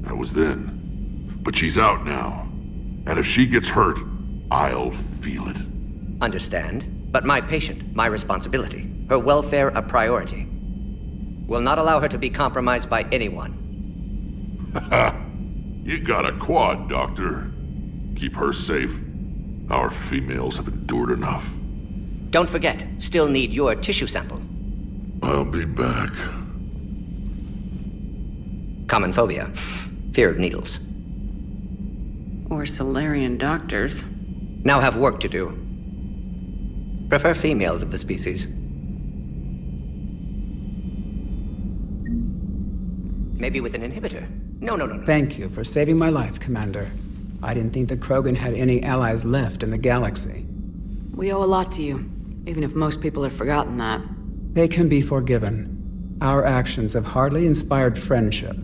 [SPEAKER 9] That was then. But she's out now. And if she gets hurt, I'll feel it.
[SPEAKER 5] Understand. But my patient, my responsibility. Her welfare a priority. Will not allow her to be compromised by anyone.
[SPEAKER 9] You got a quad, Doctor. Keep her safe. Our females have endured enough.
[SPEAKER 5] Don't forget, still need your tissue sample.
[SPEAKER 9] I'll be back.
[SPEAKER 5] Common phobia. Fear of needles.
[SPEAKER 3] Or Solarian doctors.
[SPEAKER 5] Now have work to do. Prefer females of the species. Maybe with an inhibitor. No.
[SPEAKER 19] Thank you for saving my life, Commander. I didn't think the Krogan had any allies left in the galaxy.
[SPEAKER 3] We owe a lot to you, even if most people have forgotten that.
[SPEAKER 19] They can be forgiven. Our actions have hardly inspired friendship.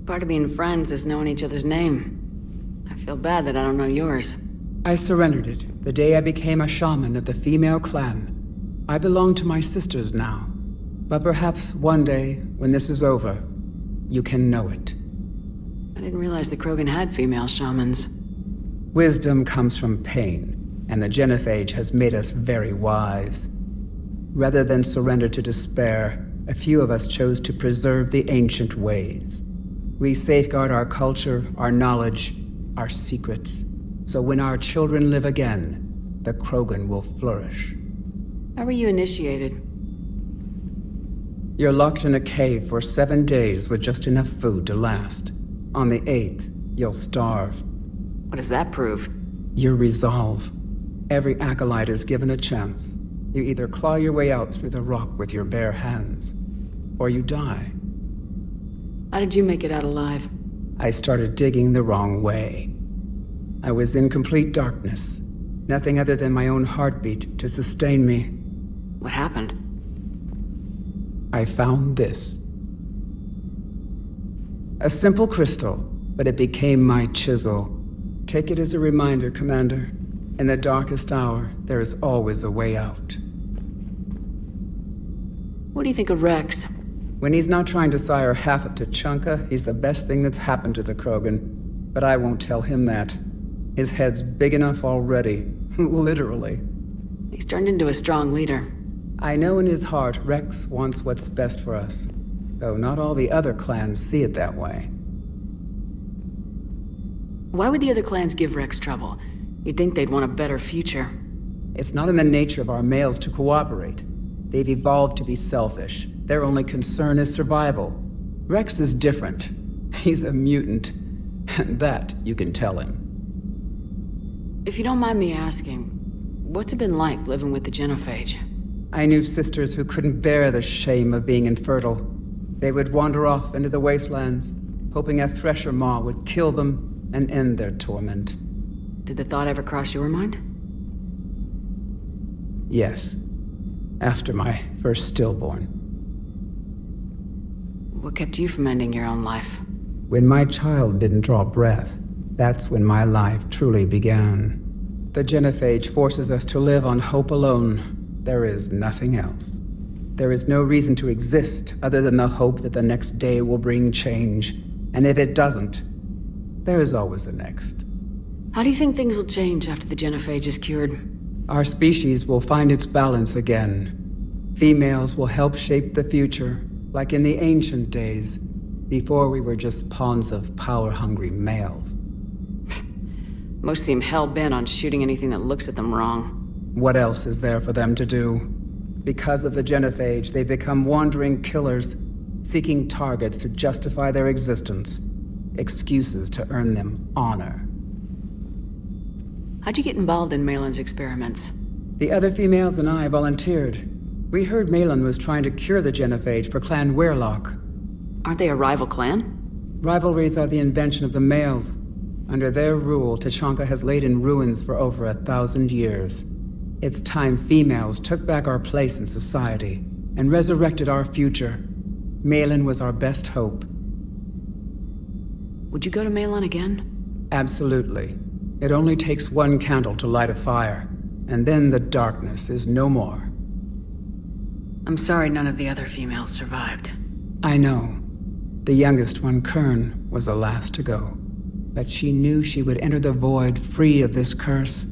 [SPEAKER 3] Part of being friends is knowing each other's name. I feel bad that I don't know yours.
[SPEAKER 19] I surrendered it the day I became a shaman of the female clan. I belong to my sisters now. But perhaps one day, when this is over, you can know it.
[SPEAKER 3] I didn't realize the Krogan had female shamans.
[SPEAKER 19] Wisdom comes from pain, and the genophage has made us very wise. Rather than surrender to despair, a few of us chose to preserve the ancient ways. We safeguard our culture, our knowledge, our secrets. So when our children live again, the Krogan will flourish.
[SPEAKER 3] How were you initiated?
[SPEAKER 19] You're locked in a cave for 7 days with just enough food to last. On the 8th, you'll starve.
[SPEAKER 3] What does that prove?
[SPEAKER 19] Your resolve. Every acolyte is given a chance. You either claw your way out through the rock with your bare hands, or you die.
[SPEAKER 3] How did you make it out alive?
[SPEAKER 19] I started digging the wrong way. I was in complete darkness. Nothing other than my own heartbeat to sustain me.
[SPEAKER 3] What happened?
[SPEAKER 19] I found this. A simple crystal, but it became my chisel. Take it as a reminder, Commander. In the darkest hour, there is always a way out.
[SPEAKER 3] What do you think of Rex?
[SPEAKER 19] When he's not trying to sire half of Tuchanka, he's the best thing that's happened to the Krogan. But I won't tell him that. His head's big enough already. Literally.
[SPEAKER 3] He's turned into a strong leader.
[SPEAKER 19] I know in his heart Rex wants what's best for us. Though not all the other clans see it that way.
[SPEAKER 3] Why would the other clans give Rex trouble? You'd think they'd want a better future.
[SPEAKER 19] It's not in the nature of our males to cooperate. They've evolved to be selfish. Their only concern is survival. Rex is different. He's a mutant. And that you can tell him.
[SPEAKER 3] If you don't mind me asking, what's it been like living with the genophage?
[SPEAKER 19] I knew sisters who couldn't bear the shame of being infertile. They would wander off into the wastelands, hoping a thresher maw would kill them and end their torment.
[SPEAKER 3] Did the thought ever cross your mind?
[SPEAKER 19] Yes. After my first stillborn.
[SPEAKER 3] What kept you from ending your own life?
[SPEAKER 19] When my child didn't draw breath, that's when my life truly began. The genophage forces us to live on hope alone. There is nothing else. There is no reason to exist other than the hope that the next day will bring change. And if it doesn't, there is always the next.
[SPEAKER 3] How do you think things will change after the genophage is cured?
[SPEAKER 19] Our species will find its balance again. Females will help shape the future, like in the ancient days, before we were just pawns of power-hungry males.
[SPEAKER 3] Most seem hell-bent on shooting anything that looks at them wrong.
[SPEAKER 19] What else is there for them to do? Because of the genophage, they become wandering killers, seeking targets to justify their existence. Excuses to earn them honor.
[SPEAKER 3] How'd you get involved in Malin's experiments?
[SPEAKER 19] The other females and I volunteered. We heard Malin was trying to cure the genophage for Clan Weirlock.
[SPEAKER 3] Aren't they a rival clan?
[SPEAKER 19] Rivalries are the invention of the males. Under their rule, Tuchanka has laid in ruins for over 1,000 years. It's time females took back our place in society and resurrected our future. Malin was our best hope.
[SPEAKER 3] Would you go to Malin again?
[SPEAKER 19] Absolutely. It only takes one candle to light a fire, and then the darkness is no more.
[SPEAKER 3] I'm sorry none of the other females survived.
[SPEAKER 19] I know. The youngest one, Kern, was the last to go. But she knew she would enter the void free of this curse,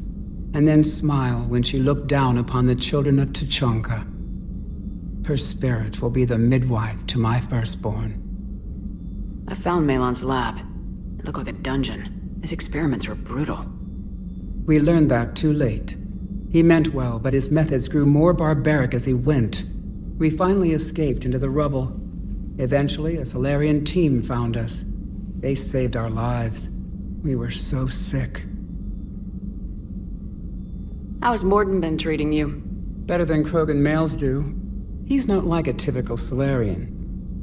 [SPEAKER 19] and then smile when she looked down upon the children of Tuchanka. Her spirit will be the midwife to my firstborn.
[SPEAKER 3] I found Malin's lab. It looked like a dungeon. His experiments were brutal.
[SPEAKER 19] We learned that too late. He meant well, but his methods grew more barbaric as he went. We finally escaped into the rubble. Eventually, a Solarian team found us. They saved our lives. We were so sick.
[SPEAKER 3] How's Morden been treating you?
[SPEAKER 19] Better than Krogan males do. He's not like a typical Solarian.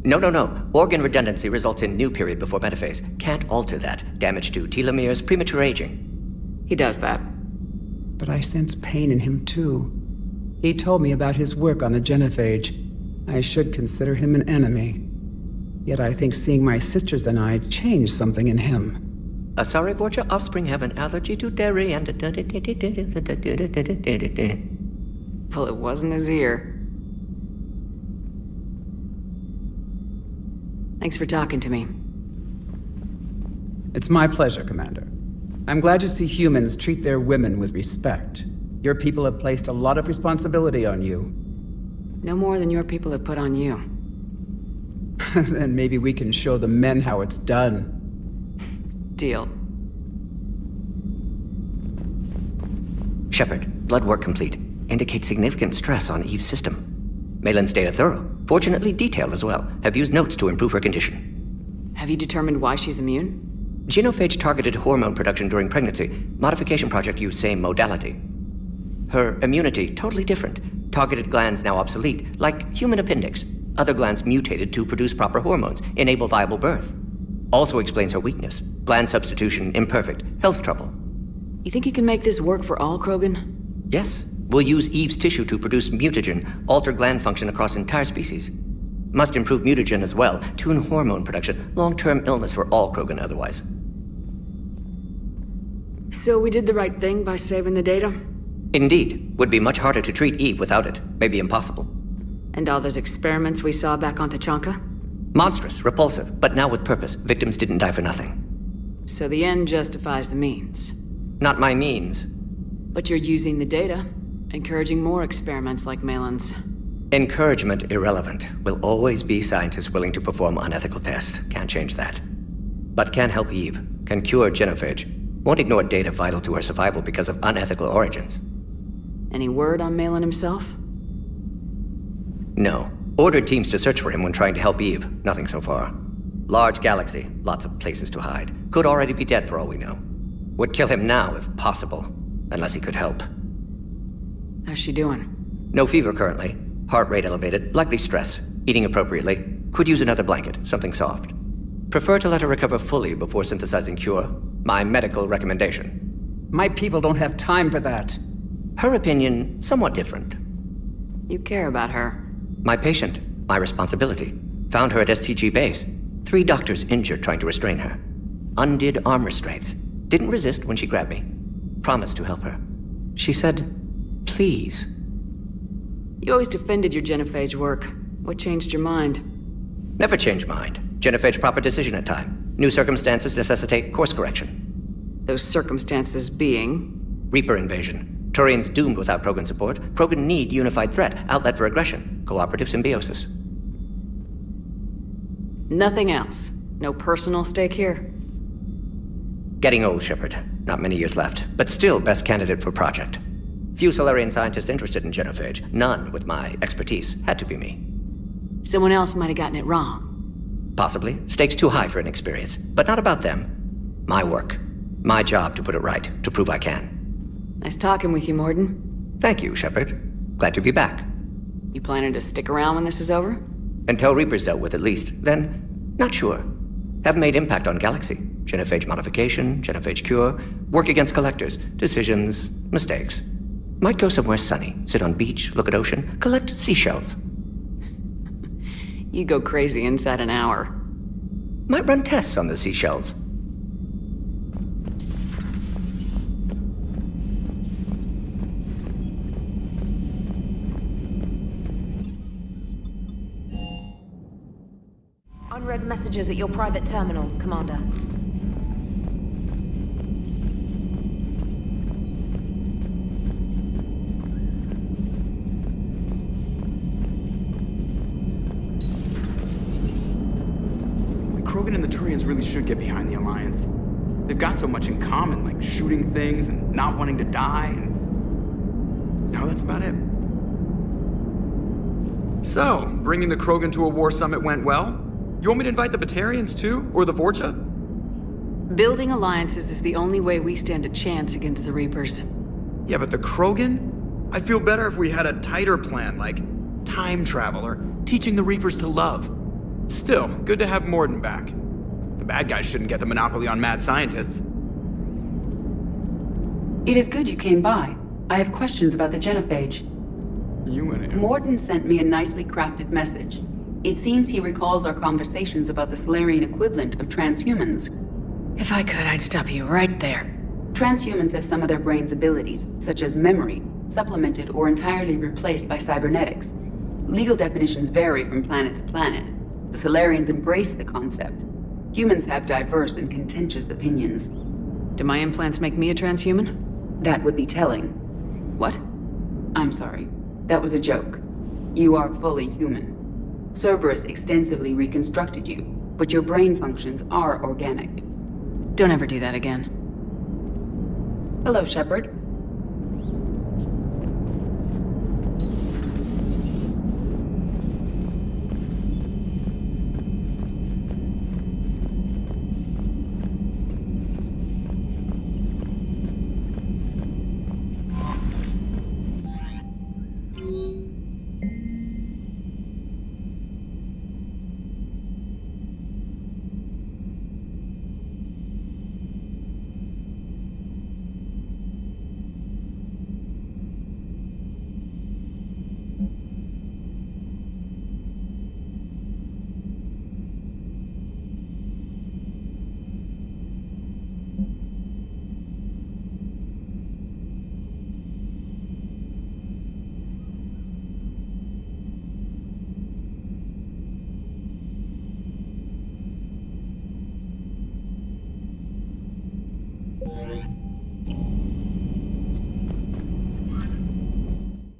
[SPEAKER 5] No. Organ redundancy results in new period before metaphase. Can't alter that. Damage to telomeres, premature aging.
[SPEAKER 3] He does that.
[SPEAKER 19] But I sense pain in him too. He told me about his work on the genophage. I should consider him an enemy. Yet I think seeing my sisters and I changed something in him.
[SPEAKER 5] Sorry, Vorcha, offspring have an allergy to dairy and...
[SPEAKER 3] Well, it wasn't his ear. Thanks for talking to me.
[SPEAKER 19] It's my pleasure, Commander. I'm glad to see humans treat their women with respect. Your people have placed a lot of responsibility on you.
[SPEAKER 3] No more than your people have put on you.
[SPEAKER 19] Then maybe we can show the men how it's done.
[SPEAKER 3] Deal.
[SPEAKER 5] Shepard, blood work complete. Indicates significant stress on Eve's system. Malin's data thorough. Fortunately detailed as well. Have used notes to improve her condition.
[SPEAKER 3] Have you determined why she's immune?
[SPEAKER 5] Genophage targeted hormone production during pregnancy. Modification project used same modality. Her immunity, totally different. Targeted glands now obsolete, like human appendix. Other glands mutated to produce proper hormones, enable viable birth. Also explains her weakness. Gland substitution imperfect. Health trouble.
[SPEAKER 3] You think you can make this work for all Krogan?
[SPEAKER 5] Yes. We'll use Eve's tissue to produce mutagen, alter gland function across entire species. Must improve mutagen as well, tune hormone production, long-term illness for all Krogan otherwise.
[SPEAKER 3] So we did the right thing by saving the data?
[SPEAKER 5] Indeed. Would be much harder to treat Eve without it. Maybe impossible.
[SPEAKER 3] And all those experiments we saw back on Tachanka?
[SPEAKER 5] Monstrous, repulsive, but now with purpose. Victims didn't die for nothing.
[SPEAKER 3] So the end justifies the means.
[SPEAKER 5] Not my means.
[SPEAKER 3] But you're using the data, encouraging more experiments like Malin's.
[SPEAKER 5] Encouragement irrelevant. Will always be scientists willing to perform unethical tests. Can't change that. But can help Eve. Can cure genophage. Won't ignore data vital to her survival because of unethical origins.
[SPEAKER 3] Any word on Malin himself?
[SPEAKER 5] No. Ordered teams to search for him when trying to help Eve. Nothing so far. Large galaxy. Lots of places to hide. Could already be dead for all we know. Would kill him now if possible. Unless he could help.
[SPEAKER 3] How's she doing?
[SPEAKER 5] No fever currently. Heart rate elevated. Likely stress. Eating appropriately. Could use another blanket. Something soft. Prefer to let her recover fully before synthesizing cure. My medical recommendation.
[SPEAKER 19] My people don't have time for that.
[SPEAKER 5] Her opinion, somewhat different.
[SPEAKER 3] You care about her.
[SPEAKER 5] My patient. My responsibility. Found her at STG base. 3 doctors injured trying to restrain her. Undid arm restraints. Didn't resist when she grabbed me. Promised to help her. She said, please.
[SPEAKER 3] You always defended your genophage work. What changed your mind?
[SPEAKER 5] Never change mind. Genophage proper decision at time. New circumstances necessitate course correction.
[SPEAKER 3] Those circumstances being?
[SPEAKER 5] Reaper invasion. Turians doomed without Krogan support. Krogan need unified threat, outlet for aggression. Cooperative symbiosis.
[SPEAKER 3] Nothing else? No personal stake here?
[SPEAKER 5] Getting old, Shepard. Not many years left, but still best candidate for project. Few Solarian scientists interested in genophage. None with my expertise. Had to be me.
[SPEAKER 3] Someone else might have gotten it wrong.
[SPEAKER 5] Possibly. Stakes too high for inexperience. But not about them. My work. My job to put it right. To prove I can.
[SPEAKER 3] Nice talking with you, Morden.
[SPEAKER 5] Thank you, Shepard. Glad to be back.
[SPEAKER 3] You planning to stick around when this is over?
[SPEAKER 5] Until Reaper's dealt with at least. Then, not sure. Have made impact on Galaxy. Genophage modification, genophage cure, work against collectors, decisions, mistakes. Might go somewhere sunny, sit on beach, look at ocean, collect seashells.
[SPEAKER 3] You go crazy inside an hour.
[SPEAKER 5] Might run tests on the seashells.
[SPEAKER 2] Unread messages at your private terminal, Commander.
[SPEAKER 15] Krogan and the Turians really should get behind the Alliance. They've got so much in common, like shooting things and not wanting to die, and... no, that's about it. So, bringing the Krogan to a war summit went well? You want me to invite the Batarians too? Or the Vorcha?
[SPEAKER 3] Building alliances is the only way we stand a chance against the Reapers.
[SPEAKER 15] Yeah, but the Krogan? I'd feel better if we had a tighter plan, like time travel or teaching the Reapers to love. Still, good to have Morden back. The bad guys shouldn't get the monopoly on mad scientists.
[SPEAKER 18] It is good you came by. I have questions about the genophage.
[SPEAKER 15] You and him.
[SPEAKER 18] Morden sent me a nicely crafted message. It seems he recalls our conversations about the Solarian equivalent of transhumans.
[SPEAKER 3] If I could, I'd stop you right there.
[SPEAKER 18] Transhumans have some of their brain's abilities, such as memory, supplemented or entirely replaced by cybernetics. Legal definitions vary from planet to planet. The Solarians embrace the concept. Humans have diverse and contentious opinions.
[SPEAKER 3] Do my implants make me a transhuman?
[SPEAKER 18] That would be telling.
[SPEAKER 3] What?
[SPEAKER 18] I'm sorry. That was a joke. You are fully human. Cerberus extensively reconstructed you, but your brain functions are organic.
[SPEAKER 3] Don't ever do that again.
[SPEAKER 18] Hello, Shepard.